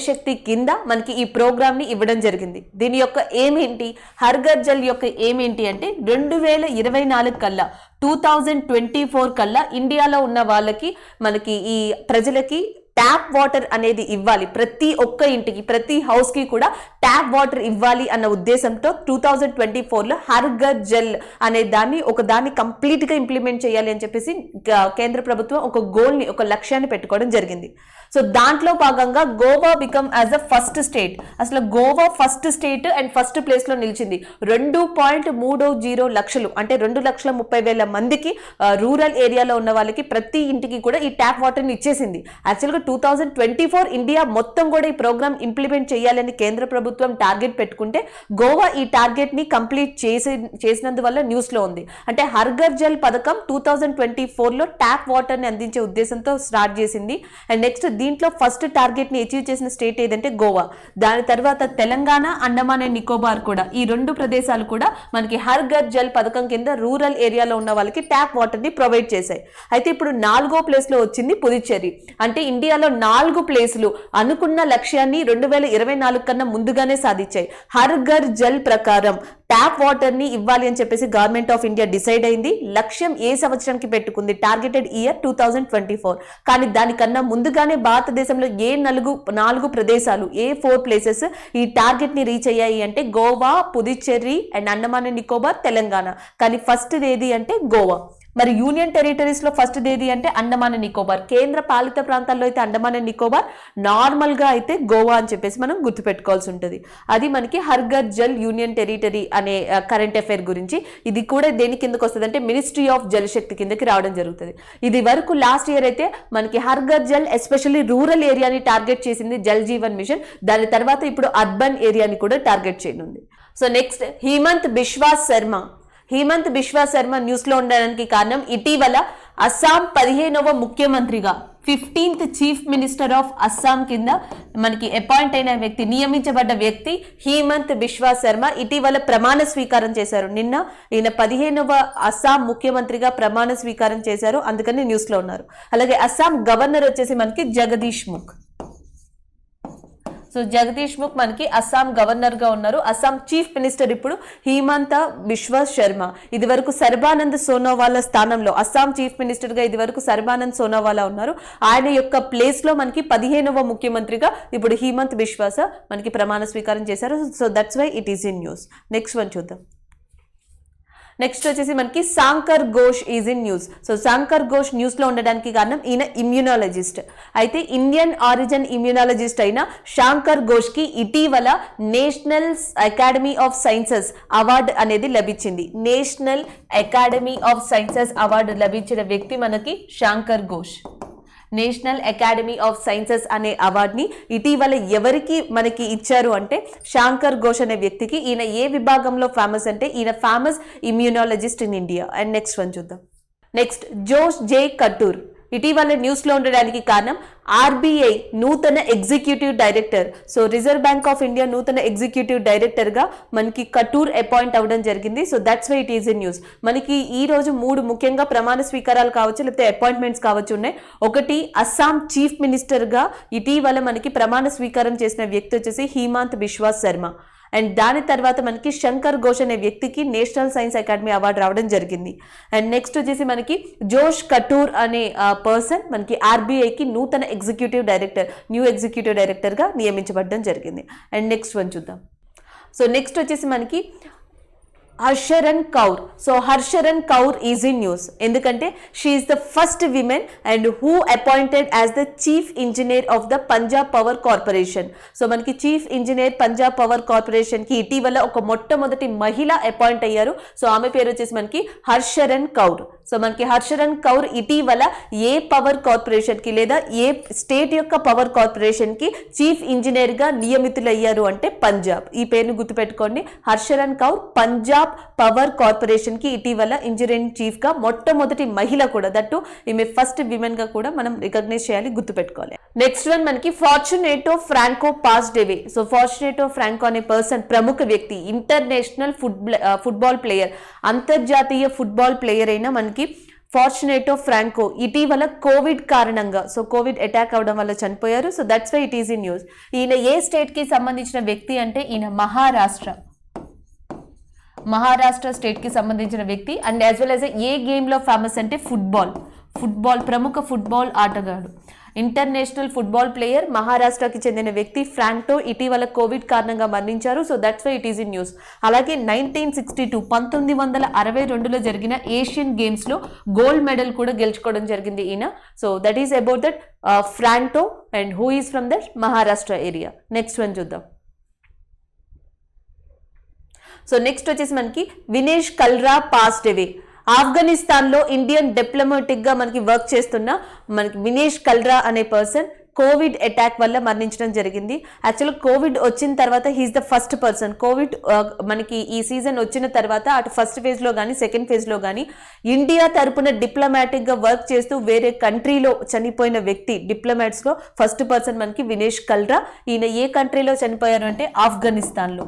Shakti కింద మనకి ఈ ప్రోగ్రామ్ ని ఇవ్వడం జరిగింది. దీని యొక్క ఏమేంటి, హర్ ఘర్ జల్ యొక్క ఏమేంటి అంటే 2024 కల్లా 2024 కల్లా ఇండియాలో ఉన్న వాళ్ళకి మనకి ఈ ప్రజలకి ట్యాప్ వాటర్ అనేది ఇవ్వాలి. ప్రతి ఒక్క ఇంటికి, ప్రతి హౌస్ కి కూడా ట్యాప్ వాటర్ ఇవ్వాలి అన్న ఉద్దేశంతో 2024లో హర్ ఘర్ జల్ అనే దాన్ని కంప్లీట్ గా ఇంప్లిమెంట్ చేయాలి అని చెప్పేసి కేంద్ర ప్రభుత్వం ఒక గోల్ ని, ఒక లక్ష్యాన్ని పెట్టుకోవడం జరిగింది. సో దాంట్లో భాగంగా Goa become as a first state. అసలు Goa first state and first place లో నిలిచింది. 2.30 లక్షలు అంటే 2,30,000 మందికి రూరల్ ఏరియాలో ఉన్న వాళ్ళకి ప్రతి ఇంటికి కూడా ఈ ట్యాప్ వాటర్ ని ఇచ్చేసింది. యాక్చువల్గా 2024 ఇండియా మొత్తం కూడా ఈ ప్రోగ్రామ్ ఇంప్లిమెంట్ చేయాలని కేంద్ర ప్రభుత్వం టార్గెట్ పెట్టుకుంటే గోవా ఈ టార్గెట్ ని కంప్లీట్ చేసినందువల్ల న్యూస్ లో ఉంది. అంటే హర్ ఘర్ జల్ పథకం 2024లో ట్యాప్ వాటర్ ని అందించే ఉద్దేశంతో స్టార్ట్ చేసింది. అండ్ నెక్స్ట్ దీంట్లో ఫస్ట్ టార్గెట్ ని అచీవ్ చేసిన స్టేట్ ఏదంటే గోవా. దాని తర్వాత తెలంగాణ, అండమాన్ అండ్ నికోబార్ కూడా, ఈ 2 ప్రదేశాలు కూడా మనకి హర్ ఘర్ జల్ పథకం కింద రూరల్ ఏరియాలో ఉన్న వాళ్ళకి ట్యాప్ వాటర్ ని ప్రొవైడ్ చేశాయి. అయితే ఇప్పుడు 4వ ప్లేస్ లో వచ్చింది పుదుచ్చేరి. అంటే ఇండియాలో 4 ప్లేసులు అనుకున్న లక్ష్యాన్ని 2024 కన్నా ముందుగానే సాధించాయి. హర్ ఘర్ జల్ ప్రకారం ట్యాప్ వాటర్ ని ఇవ్వాలి అని చెప్పేసి గవర్నమెంట్ ఆఫ్ ఇండియా డిసైడ్ అయింది. లక్ష్యం ఏ సంవత్సరానికి పెట్టుకుంది? Targeted year 2024. కానీ దానికన్నా ముందుగానే భారతదేశంలో ఏ 4 ప్రదేశాలు, ఏ 4 ప్లేసెస్ ఈ టార్గెట్ ని రీచ్ అయ్యాయి అంటే గోవా, పుదుచ్చేరి అండ్ అండమాన్ అండ్ నికోబార్, తెలంగాణ. కానీ ఫస్ట్ ఏది అంటే గోవా. మరి యూనియన్ టెరిటరీస్ లో ఫస్ట్ ఏది అంటే అండమాన్ అండ్ నికోబార్. కేంద్ర పాలిత ప్రాంతాల్లో అయితే అండమాన్ అండ్ నికోబార్, నార్మల్ గా అయితే గోవా అని చెప్పేసి మనం గుర్తుపెట్టుకోవాల్సి ఉంటుంది. అది మనకి her Ghar Jal union territory అనే కరెంట్ అఫైర్ గురించి. ఇది కూడా దేని కిందకి వస్తుంది అంటే మినిస్ట్రీ ఆఫ్ జల్ శక్తి కిందకి రావడం జరుగుతుంది. ఇది వరకు లాస్ట్ ఇయర్ అయితే మనకి her Ghar Jal especially rural ఏరియాని టార్గెట్ చేసింది జల్ జీవన్ మిషన్. దాని తర్వాత ఇప్పుడు అర్బన్ ఏరియాని కూడా టార్గెట్ చేయనుంది. So next Himanta Biswa Sharma news లో ఉండడానికి కారణం ఇటీవల అస్సాం 15వ ముఖ్యమంత్రిగా 15th chief minister of Assam కింద మనకి అపాయింట్ అయిన వ్యక్తి, నియమించబడ్డ వ్యక్తి హిమంత్ బిశ్వా శర్మ ఇటీవల ప్రమాణ స్వీకారం చేశారు. నిన్న ఈయన 15వ అస్సాం ముఖ్యమంత్రిగా ప్రమాణ స్వీకారం చేశారు. అందుకని న్యూస్ లో ఉన్నారు. అలాగే అస్సాం గవర్నర్ వచ్చేసి మనకి జగదీష్ ముఖ్. సో జగదీష్ ముఖ్ మనకి అస్సాం గవర్నర్ గా ఉన్నారు. అస్సాం చీఫ్ మినిస్టర్ ఇప్పుడు హిమంత బిశ్వా శర్మ. ఇది వరకు సర్బానంద్ సోనోవాలా స్థానంలో అస్సాం చీఫ్ మినిస్టర్ గా ఇది వరకు సర్బానంద్ సోనోవాలా ఉన్నారు. ఆయన యొక్క ప్లేస్ లో మనకి 15వ ముఖ్యమంత్రిగా ఇప్పుడు హిమంత్ బిశ్వాస మనకి ప్రమాణ స్వీకారం చేశారు. So that's why it is in news. Next one చూద్దాం. నెక్స్ట్ వచ్చేసి మనకి Shankar Ghosh is in news. So Shankar Ghosh news లో ఉండడానికి కారణం ఈయన ఇమ్యూనాలజిస్ట్. అయితే ఇండియన్ ఆరిజిన్ ఇమ్యూనాలజిస్ట్ అయిన శాంకర్ ఘోష్ కి ఇటీవల national academy of sciences award అనేది లభించింది. National academy of sciences award లభించిన వ్యక్తి మనకి Shankar Ghosh. National academy of sciences అనే అవార్డుని ఇటీవల ఎవరికి మనకి ఇచ్చారు అంటే శాంకర్ ఘోష్ అనే వ్యక్తికి. ఈయన ఏ విభాగంలో ఫేమస్ అంటే ఈయన famous immunologist in India. And next one చూద్దాం. నెక్స్ట్ జోష్ జే కటూర్ ఇటీవల న్యూస్ లో ఉండడానికి కారణం ఆర్బీఐ నూతన executive director. So Reserve Bank of India నూతన ఎగ్జిక్యూటివ్ డైరెక్టర్ గా మనకి కటూర్ అపాయింట్ అవ్వడం జరిగింది. So that's why it is in news. మనకి ఈ రోజు 3 ముఖ్యంగా ప్రమాణ స్వీకారాలు కావచ్చు, లేకపోతే అపాయింట్మెంట్స్ కావచ్చు ఉన్నాయి. ఒకటి, అస్సాం చీఫ్ మినిస్టర్ గా ఇటీవల మనకి ప్రమాణ స్వీకారం చేసిన వ్యక్తి వచ్చేసి హిమంత్ బిశ్వా శర్మ. అండ్ దాని తర్వాత మనకి శంకర్ ఘోష్ అనే వ్యక్తికి నేషనల్ సైన్స్ అకాడమీ అవార్డు రావడం జరిగింది. అండ్ నెక్స్ట్ వచ్చేసి మనకి జోష్ కటూర్ అనే పర్సన్ మనకి ఆర్బీఐకి నూతన executive director, new executive director గా నియమించబడడం జరిగింది. అండ్ నెక్స్ట్ వన్ చూద్దాం. సో నెక్స్ట్ వచ్చేసి మనకి Harsharan Kaur. So Harsharan Kaur is in news ఎందుకంటే she is the first women and who appointed as the chief engineer of the Punjab power corporation. So మనకి chief engineer Punjab power corporation కి ఇటీవల ఒక మొట్టమొదటి మహిళ అపాయింట్ అయ్యారు. సో ఆమె పేరు వచ్చేసి మనకి హర్షరన్ కౌర్. సో మనకి హర్షరన్ కౌర్ ఇటీవల ఏ పవర్ కార్పొరేషన్ కి లేదా ఏ స్టేట్ యొక్క పవర్ కార్పొరేషన్ కి చీఫ్ ఇంజనీర్ గా నియమితులయ్యారు అంటే పంజాబ్. ఈ పేరును గుర్తుపెట్టుకోండి. హర్షరన్ కౌర్ పంజాబ్ పవర్ కార్పొరేషన్ కి ఇటీవల ఇంజనీరింగ్ చీఫ్ గా మొట్టమొదటి మహిళ కూడా. దట్టు ఈమె ఫస్ట్ విమెన్ గా కూడా మనం రికగ్నైజ్ చేయాలి, గుర్తుపెట్టుకోవాలి. నెక్స్ట్ వన్ మనకి Fortunato Franco passed away. So Fortunato Franco అనే పర్సన్ ప్రముఖ వ్యక్తి, ఇంటర్నేషనల్ ఫుట్బాల్ ప్లేయర్, అంతర్జాతీయ ఫుట్బాల్ ప్లేయర్ అయిన మనకి ఫార్చునేటో ఫ్రాంకో ఇటీవల కోవిడ్ కారణంగా, సో కోవిడ్ అటాక్ అవడం వల్ల చనిపోయారు. So that's why it is in news. ఈయన ఏ స్టేట్ కి సంబంధించిన వ్యక్తి అంటే ఈయన మహారాష్ట్ర స్టేట్ కి సంబంధించిన వ్యక్తి. అండ్ యాజ్ వెల్ యాజ్ ఏ గేమ్ లో ఫేమస్ అంటే ఫుట్బాల్ ప్రముఖ ఫుట్బాల్ ఆటగాడు. ఇంటర్నేషనల్ ఫుట్బాల్ ప్లేయర్, మహారాష్ట్రకి చెందిన వ్యక్తి ఫ్రాంటో ఇటీవల కోవిడ్ కారణంగా మరణించారు. So that's why it is in news. అలాగే 1962 జరిగిన ఏషియన్ గేమ్స్ లో గోల్డ్ మెడల్ కూడా గెలుచుకోవడం జరిగింది ఈయన. So that is about that Franco and who is from that Maharashtra area. Next one చూద్దాం. సో నెక్స్ట్ వచ్చేసి మనకి వినేష్ కల్రా పాస్డ్ అవే. ఆఫ్ఘనిస్తాన్లో ఇండియన్ డిప్లొమాటిక్గా మనకి వర్క్ చేస్తున్న మనకి వినేష్ కల్రా అనే పర్సన్ కోవిడ్ అటాక్ వల్ల మరణించడం జరిగింది. యాక్చువల్గా కోవిడ్ వచ్చిన తర్వాత he is the first person. Covid మనకి ఈ సీజన్ వచ్చిన తర్వాత అటు ఫస్ట్ ఫేజ్లో కానీ సెకండ్ ఫేజ్లో కానీ ఇండియా తరపున డిప్లొమాటిక్గా వర్క్ చేస్తూ వేరే కంట్రీలో చనిపోయిన వ్యక్తి డిప్లొమాట్స్లో ఫస్ట్ పర్సన్ మనకి వినేష్ కల్రా. ఈయన ఏ కంట్రీలో చనిపోయారు అంటే ఆఫ్ఘనిస్తాన్లో.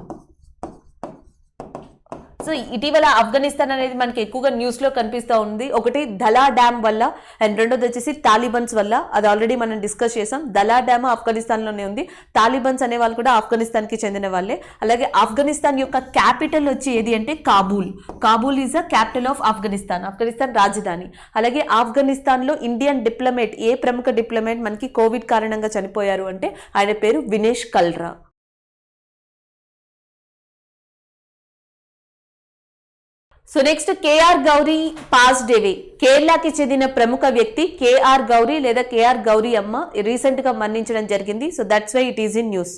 సో ఇటీవల ఆఫ్ఘనిస్తాన్ అనేది మనకి ఎక్కువగా న్యూస్లో కనిపిస్తూ ఉంది. ఒకటి ధలా డ్యామ్ వల్ల అండ్ రెండోది వచ్చేసి తాలిబన్స్ వల్ల. అది ఆల్రెడీ మనం డిస్కస్ చేసాం. ధలా డ్యామ్ ఆఫ్ఘనిస్తాన్లోనే ఉంది. తాలిబన్స్ అనే వాళ్ళు కూడా ఆఫ్ఘనిస్తాన్కి చెందిన వాళ్ళే. అలాగే ఆఫ్ఘనిస్తాన్ యొక్క క్యాపిటల్ వచ్చి ఏది అంటే Kabul. Kabul is the capital of Afghanistan, Afghanistan రాజధాని. అలాగే ఆఫ్ఘనిస్తాన్లో ఇండియన్ డిప్లొమేట్, ఏ ప్రముఖ డిప్లొమేట్ మనకి కోవిడ్ కారణంగా చనిపోయారు అంటే ఆయన పేరు Vinesh Kalra. So next K R Gouri passed away. కేరళకి చెందిన ప్రముఖ వ్యక్తి కేఆర్ గౌరీ లేదా కేఆర్ గౌరీ అమ్మ రీసెంట్ గా మరణించడం జరిగింది. So that's why it is in news.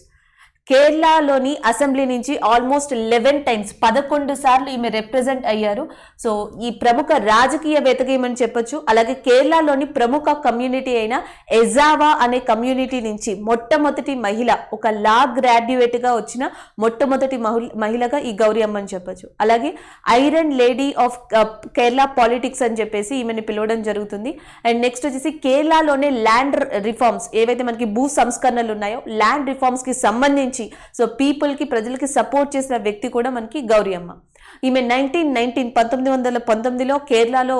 కేరళలోని అసెంబ్లీ నుంచి ఆల్మోస్ట్ 11 times 11 సార్లు ఈమె రిప్రజెంట్ అయ్యారు. సో ఈ ప్రముఖ రాజకీయవేత్తగా ఏమని చెప్పొచ్చు. అలాగే కేరళలోని ప్రముఖ కమ్యూనిటీ అయిన ఎజావా అనే కమ్యూనిటీ నుంచి మొట్టమొదటి మహిళ, ఒక లా గ్రాడ్యుయేట్ గా వచ్చిన మొట్టమొదటి మహిళగా ఈ గౌరీ అమ్మ అని చెప్పొచ్చు. అలాగే iron lady of Kerala politics అని చెప్పేసి ఈమెని పిలవడం జరుగుతుంది. అండ్ నెక్స్ట్ వచ్చేసి కేరళలోనే ల్యాండ్ రిఫార్మ్స్, ఏవైతే మనకి భూ సంస్కరణలు ఉన్నాయో ల్యాండ్ రిఫార్మ్స్ కి సంబంధించి సో పీపుల్ కి, ప్రజలకి సపోర్ట్ చేసిన వ్యక్తి కూడా మనకి గౌరీ అమ్మ. ఈమె 1919 కేరళలో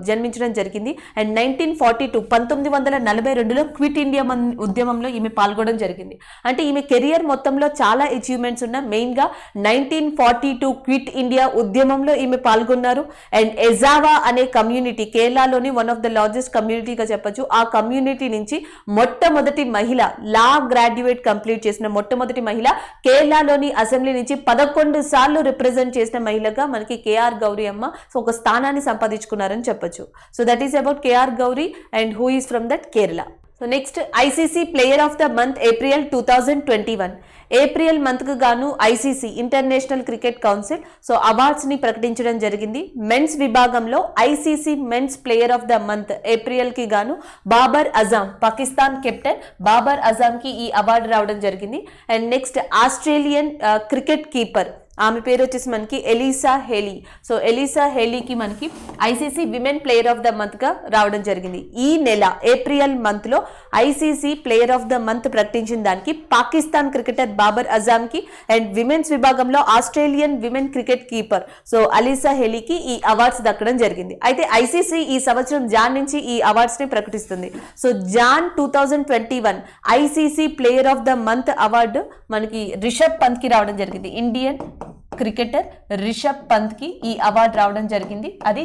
జన్మించడం జరిగింది. అండ్ 1942 క్విట్ ఇండియా ఉద్యమంలో ఈమె పాల్గొనడం జరిగింది. అంటే ఈమె కెరియర్ మొత్తంలో చాలా అచీవ్మెంట్స్ ఉన్న మెయిన్ గా 1942 క్విట్ ఇండియా ఉద్యమంలో ఈమె పాల్గొన్నారు. అండ్ ఎజావా అనే కమ్యూనిటీ కేరళలోని వన్ ఆఫ్ ద లార్జెస్ట్ కమ్యూనిటీగా చెప్పొచ్చు. ఆ కమ్యూనిటీ నుంచి మొట్టమొదటి మహిళ, లా గ్రాడ్యుయేట్ కంప్లీట్ చేసిన మొట్టమొదటి మహిళ, కేరళలోని అసెంబ్లీ నుంచి 11 సార్లు రిప్రజెంట్ చేసిన మహిళగా మనకి కేఆర్ గౌరీ అమ్మ సో ఒక స్థానాన్ని సంపాదించుకున్నారని చెప్పొచ్చు. So that is about KR Gouri and who is from that Kerala. So next ICC player of the month April 2021. April month కు గాను ICC International Cricket Council so awards ని ప్రకటించడం జరిగింది. మెన్స్ విభాగంలో ICC men's player of the month April కి గాను Babar Azam, Pakistan captain Babar Azam కి ఈ అవార్డు రావడం జరిగింది. And next Australian cricket keeper, ఆమె పేరు వచ్చేసి మనకి ఎలీసా హేలీ. సో ఎలీసా హేలీకి మనకి ICC women player of the month గా రావడం జరిగింది. ఈ నెల ఏప్రిల్ మంత్ లో ICC player of the month ప్రకటించిన దానికి పాకిస్తాన్ క్రికెటర్ బాబర్ అజాం కి అండ్ విమెన్స్ విభాగంలో Australian women cricket keeper so Alyssa హేలీకి ఈ అవార్డ్స్ దక్కడం జరిగింది. అయితే ఐసీసీ ఈ సంవత్సరం జాన్ నుంచి ఈ అవార్డ్స్ ని ప్రకటిస్తుంది. So Jan 2021 ICC player of the month award మనకి రిషబ్ పంత్ కి రావడం జరిగింది. ఇండియన్ క్రికెటర్ రిషబ్ పంత్ కి ఈ అవార్డు రావడం జరిగింది. అది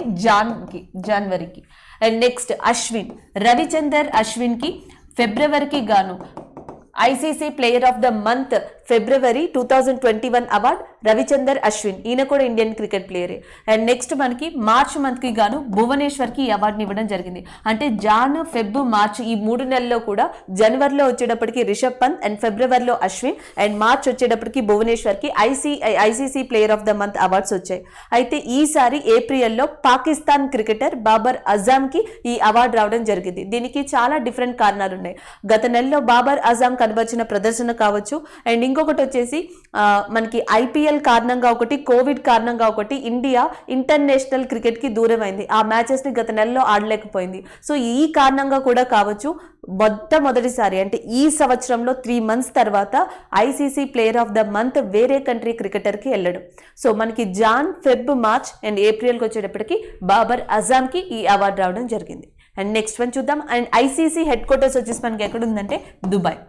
జనవరికి. అండ్ నెక్స్ట్ అశ్విన్, రవిచందర్ అశ్విన్ కి ఫిబ్రవరికి గాను ICC player of the month February 2021 award Ravichander Ashwin, ఈయన కూడా ఇండియన్ క్రికెట్ ప్లేయరే. అండ్ నెక్స్ట్ మనకి మార్చ్ మంత్ కి గాను భువనేశ్వర్ కి ఈ అవార్డుని ఇవ్వడం జరిగింది. అంటే జాన్, ఫెబ్, మార్చ్ ఈ 3 నెలల్లో కూడా జనవరిలో వచ్చేటప్పటికి రిషబ్ పంత్ అండ్ ఫిబ్రవరిలో అశ్విన్ అండ్ మార్చ్ వచ్చేటప్పటికి భువనేశ్వర్ కి ICC player of the month awards వచ్చాయి. అయితే ఈసారి ఏప్రిల్లో పాకిస్తాన్ క్రికెటర్ బాబర్ అజాం కి ఈ అవార్డు రావడం జరిగింది. దీనికి చాలా డిఫరెంట్ కారణాలు ఉన్నాయి. గత నెలలో బాబర్ అజాం కనబరిచిన ప్రదర్శన కావచ్చు అండ్ ఇంకొకటి వచ్చేసి మనకి ఐపీఎల్ కారణంగా ఒకటి, కోవిడ్ కారణంగా ఒకటి ఇండియా ఇంటర్నేషనల్ క్రికెట్ కి దూరం అయింది. ఆ మ్యాచెస్ ని గత నెలలో ఆడలేకపోయింది. సో ఈ కారణంగా కూడా కావచ్చు మొట్టమొదటిసారి అంటే ఈ సంవత్సరంలో 3 months తర్వాత ICC player of the month వేరే కంట్రీ క్రికెటర్ కి వెళ్ళడం. సో మనకి జాన్, ఫెబ్, మార్చ్ అండ్ ఏప్రిల్కి వచ్చేటప్పటికి బాబర్ అజాం కి ఈ అవార్డు రావడం జరిగింది. అండ్ నెక్స్ట్ వన్ చూద్దాం. అండ్ ఐసీసీ హెడ్ క్వార్టర్స్ వచ్చేసి మనకి ఎక్కడ ఉందంటే దుబాయ్.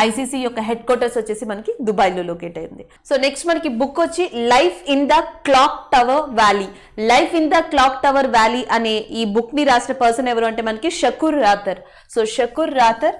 ఐసీసీ యొక్క హెడ్ క్వార్టర్స్ వచ్చేసి మనకి దుబాయ్లో లొకేట్ అయింది. సో నెక్స్ట్ మనకి బుక్ వచ్చి life in the clock tower valley. Life in the clock tower valley అనే ఈ బుక్ ని రాసిన పర్సన్ ఎవరు అంటే మనకి Shakur rather. So Shakur rather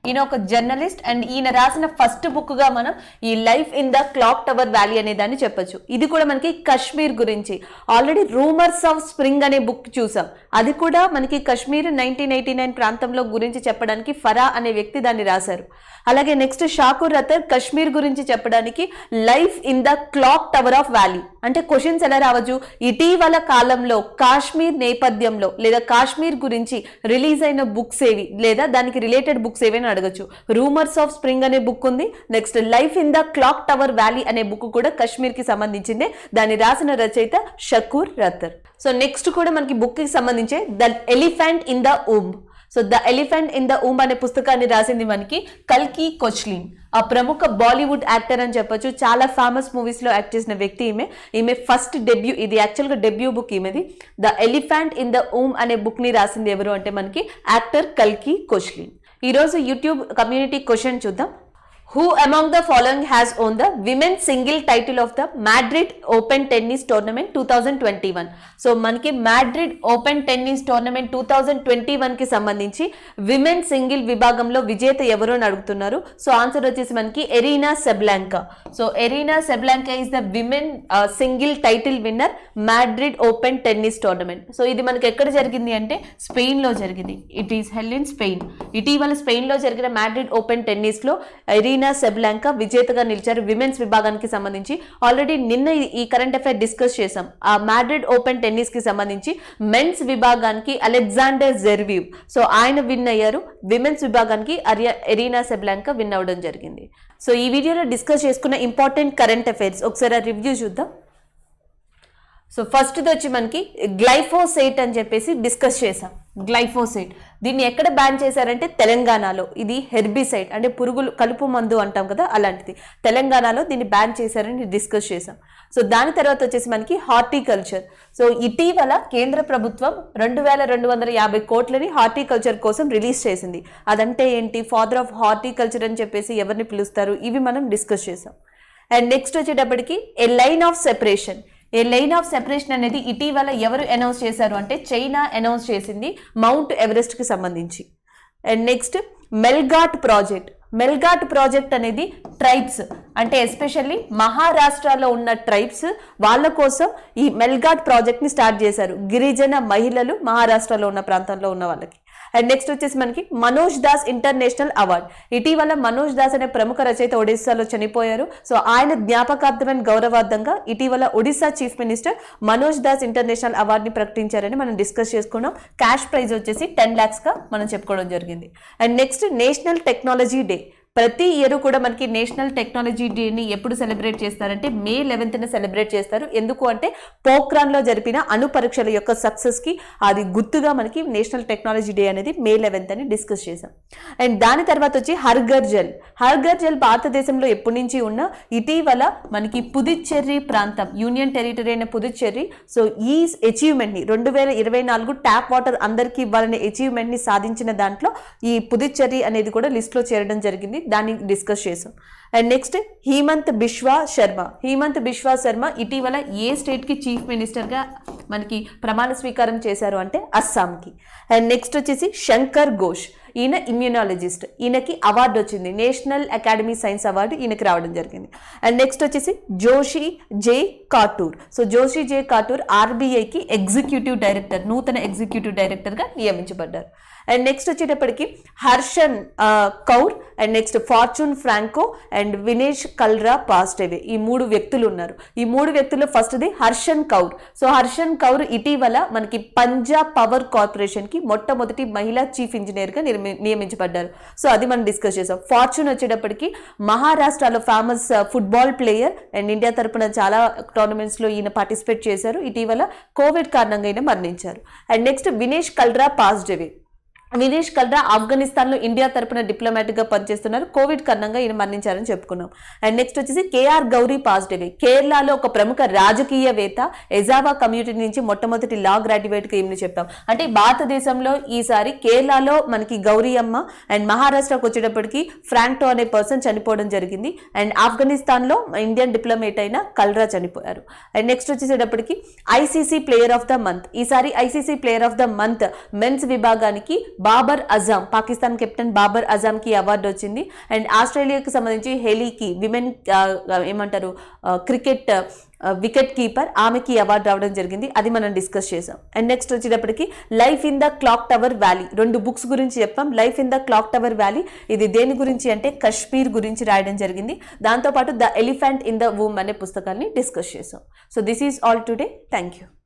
ఈయన ఒక జర్నలిస్ట్ అండ్ ఈయన రాసిన ఫస్ట్ బుక్ గా మనం ఈ life in the clock tower valley అనే దాన్ని చెప్పొచ్చు. ఇది కూడా మనకి కశ్మీర్ గురించి. ఆల్రెడీ రూమర్స్ ఆఫ్ స్ప్రింగ్ అనే బుక్ చూసాం, అది కూడా మనకి కశ్మీర్ 1989 ప్రాంతంలో గురించి చెప్పడానికి ఫరా అనే వ్యక్తి దాన్ని రాశారు. అలాగే నెక్స్ట్ షాకూర్ రతర్ కశ్మీర్ గురించి చెప్పడానికి life in the clock tower of valley. అంటే క్వశ్చన్స్ ఎలా రావచ్చు, ఇటీవల కాలంలో కాశ్మీర్ నేపథ్యంలో లేదా కాశ్మీర్ గురించి రిలీజ్ అయిన బుక్స్ ఏవి లేదా దానికి రిలేటెడ్ బుక్స్ ఏవి అని అడగచ్చు. రూమర్స్ ఆఫ్ స్ప్రింగ్ అనే బుక్ ఉంది. Next life in the clock tower valley అనే బుక్ కూడా కశ్మీర్ కి సంబంధించిందే. దాన్ని రాసిన రచయిత షకూర్ రతర్. సో నెక్స్ట్ కూడా మనకి బుక్ కి సంబంధించే the elephant in the womb. So the elephant in the womb అనే పుస్తకాన్ని రాసింది మనకి కల్కి కొచ్లిన్. ఆ ప్రముఖ బాలీవుడ్ యాక్టర్ అని చెప్పొచ్చు. చాలా ఫేమస్ మూవీస్ లో యాక్ట్ చేసిన వ్యక్తి ఈమె ఫస్ట్ డెబ్యూ, ఇది యాక్చువల్ గా డెబ్యూ బుక్ ఈమెది. The elephant in the womb అనే బుక్ ని రాసింది ఎవరు అంటే మనకి యాక్టర్ కల్కి కొచ్లిన్. ఈ రోజు యూట్యూబ్ కమ్యూనిటీ క్వశ్చన్ చూద్దాం. Who among the following has won the women's single title of the Madrid Open Tennis Tournament 2021? So మనకి మాడ్రిడ్ ఓపెన్ టెన్నిస్ టోర్నమెంట్ 2021 కి సంబంధించి విమెన్ సింగిల్ విభాగంలో విజేత ఎవరు అని అడుగుతున్నారు. సో ఆన్సర్ వచ్చేసి మనకి Aryna Sabalenka. So Aryna Sabalenka is the women single title winner Madrid Open tennis tournament. So ఇది మనకి ఎక్కడ జరిగింది అంటే స్పెయిన్ లో జరిగింది. It is held in Spain. ఇటీవల స్పెయిన్ లో జరిగిన మాడ్రిడ్ ఓపెన్ టెన్నిస్ లో ఎరీనా సెబ్లాంకా విజేతగా నిలిచారు విమెన్స్ విభాగానికి సంబంధించి. ఆల్రెడీ నిన్న ఈ కరెంట్ అఫైర్ డిస్కస్ చేసాం. ఆ మాడ్రిడ్ ఓపెన్ టెన్నిస్ కి సంబంధించి మెన్స్ విభాగానికి అలెగ్జాండర్ జెర్వీవ్, సో ఆయన విన్ అయ్యారు. విమెన్స్ విభాగానికి ఎరీనా సెబ్లాంకా విన్ అవ్వడం జరిగింది. సో ఈ వీడియోలో డిస్కస్ చేసుకున్న ఇంపార్టెంట్ కరెంట్ అఫైర్స్ ఒకసారి రివ్యూ చూద్దాం. సో ఫస్ట్ వచ్చి మనకి గ్లైఫోసేట్ అని చెప్పేసి డిస్కస్ చేసాం. గ్లైఫోసేట్ దీన్ని ఎక్కడ బ్యాన్ చేశారంటే తెలంగాణలో. ఇది హెర్బిసైడ్ అంటే పురుగులు కలుపు మందు అంటాం కదా, అలాంటిది. తెలంగాణలో దీన్ని బ్యాన్ చేశారని డిస్కస్ చేసాం. సో దాని తర్వాత వచ్చేసి మనకి హార్టికల్చర్. సో ఇటీవల కేంద్ర ప్రభుత్వం 2250 కోట్లని హార్టికల్చర్ కోసం రిలీజ్ చేసింది. అదంటే ఏంటి, ఫాదర్ ఆఫ్ హార్టికల్చర్ అని చెప్పేసి ఎవరిని పిలుస్తారు, ఇవి మనం డిస్కస్ చేసాం. అండ్ నెక్స్ట్ వచ్చేటప్పటికి a line of separation. A line of separation అనేది ఇటీవల ఎవరు అనౌన్స్ చేశారు అంటే చైనా అనౌన్స్ చేసింది మౌంట్ ఎవరెస్ట్ కి సంబంధించి. And next Melghat project. Melghat project అనేది ట్రైబ్స్ అంటే ఎస్పెషల్లీ మహారాష్ట్రలో ఉన్న ట్రైబ్స్ వాళ్ళ కోసం ఈ మెల్ఘాట్ ప్రాజెక్ట్ ని స్టార్ట్ చేశారు. గిరిజన మహిళలు మహారాష్ట్రలో ఉన్న ప్రాంతంలో ఉన్న వాళ్ళకి. అండ్ నెక్స్ట్ వచ్చేసి మనకి మనోజ్ దాస్ ఇంటర్నేషనల్ అవార్డ్. ఇటీవల మనోజ్ దాస్ అనే ప్రముఖ రచయిత ఒడిస్సాలో చనిపోయారు. సో ఆయన జ్ఞాపకార్థమైన గౌరవార్థంగా ఇటీవల Odisha chief minister Manoj Das international award ని ప్రకటించారని మనం డిస్కస్ చేసుకున్నాం. క్యాష్ ప్రైజ్ వచ్చేసి 10 lakhs గా మనం చెప్పుకోవడం జరిగింది. And next national technology day. ప్రతి ఇయర్ కూడా మనకి నేషనల్ టెక్నాలజీ డేని ఎప్పుడు సెలబ్రేట్ చేస్తారంటే May 11th సెలబ్రేట్ చేస్తారు. ఎందుకు అంటే పోఖ్రాన్లో జరిపిన అణు పరీక్షల యొక్క సక్సెస్కి అది గుర్తుగా మనకి నేషనల్ టెక్నాలజీ డే అనేది May 11th అని డిస్కస్ చేసాం. అండ్ దాని తర్వాత వచ్చి హర్ఘర్ జల్. హర్ఘర్ జల్ భారతదేశంలో ఎప్పటి నుంచి ఉన్న ఇటీవల మనకి పుదుచ్చేరి ప్రాంతం యూనియన్ టెరిటరీ అయిన పుదుచ్చేరి. సో ఈ అచీవ్మెంట్ని 2024 ట్యాప్ వాటర్ అందరికీ ఇవ్వాలనే అచీవ్మెంట్ని సాధించిన దాంట్లో ఈ పుదుచ్చేరి అనేది కూడా లిస్ట్లో చేరడం జరిగింది. దాన్ని డిస్కస్ చేసాం. And next Himanta Biswa Sarma. హేమంత్ బిశ్వా శర్మ ఇటీవల ఏ స్టేట్ కి చీఫ్ మినిస్టర్ గా మనకి ప్రమాణ స్వీకారం చేశారు అంటే అస్సాంకి. అండ్ నెక్స్ట్ వచ్చేసి శంకర్ ఘోష్. ఈయన ఇమ్యూనాలజిస్ట్. ఈయనకి అవార్డు వచ్చింది, నేషనల్ అకాడమీ సైన్స్ అవార్డు ఈయనకి రావడం జరిగింది. అండ్ నెక్స్ట్ వచ్చేసి జోషి జే కాటూర్. సో జోషి జే కాటూర్ ఆర్బీఐకి ఎగ్జిక్యూటివ్ డైరెక్టర్, నూతన ఎగ్జిక్యూటివ్ డైరెక్టర్గా నియమించబడ్డారు. అండ్ నెక్స్ట్ వచ్చేటప్పటికి Harshan Kaur and next fortune Franco and Vinesh cholera passed away. ఈ 3 వ్యక్తులు ఉన్నారు. ఈ 3 వ్యక్తుల్లో ఫస్ట్ది హర్షన్ కౌర్. సో హర్షన్ కౌర్ ఇటీవల మనకి పంజాబ్ పవర్ కార్పొరేషన్ కి మొట్టమొదటి మహిళా చీఫ్ ఇంజనీర్ గా నియమించబడ్డారు. సో అది మనం డిస్కస్ చేసాం. ఫార్చ్యూన్ వచ్చేటప్పటికి మహారాష్ట్రలో famous football player and India తరపున చాలా టోర్నమెంట్స్ లో ఈయన పార్టిసిపేట్ చేశారు. ఇటీవల కోవిడ్ కారణంగా ఈయన మరణించారు. And next Vinesh cholera passed away. Vinesh cholera Afghanistan లో ఇండియా తరపున డిప్లొమాటిక్ గా పనిచేస్తున్నారు. కోవిడ్ కారణంగా ఈయన మరణించారని చెప్పుకున్నాం. అండ్ నెక్స్ట్ వచ్చేసి కేఆర్ గౌరీ పాజిటివ్. కేరళలో ఒక ప్రముఖ రాజకీయవేత్త, ఎజావా కమ్యూనిటీ నుంచి మొట్టమొదటి లా గ్రాడ్యుయేట్ గా ఈమెను చెప్పాం. అంటే భారతదేశంలో ఈసారి కేరళలో మనకి గౌరీ అమ్మ, అండ్ మహారాష్ట్రకు వచ్చేటప్పటికి ఫ్రాంక్టో అనే పర్సన్ చనిపోవడం జరిగింది. అండ్ ఆఫ్ఘనిస్తాన్ లో ఇండియన్ డిప్లొమేట్ అయిన కల్రా చనిపోయారు. అండ్ నెక్స్ట్ వచ్చేసేటప్పటికి ICC player of the month. ఈసారి ICC player of the month men's విభాగానికి బాబర్ అజాం, పాకిస్తాన్ కెప్టెన్ బాబర్ అజాం కి అవార్డు వచ్చింది. అండ్ ఆస్ట్రేలియాకి సంబంధించి హెలీకి విమెన్ ఏమంటారు క్రికెట్ వికెట్ కీపర్, ఆమెకి అవార్డు రావడం జరిగింది. అది మనం డిస్కస్ చేసాం. అండ్ నెక్స్ట్ వచ్చేటప్పటికి life in the clock tower valley, 2 books గురించి చెప్పాం. Life in the clock tower valley ఇది దేని గురించి అంటే కశ్మీర్ గురించి రాయడం జరిగింది. దాంతోపాటు the elephant in the womb అనే పుస్తకాన్ని డిస్కస్ చేసాం. So this is all today. Thank you.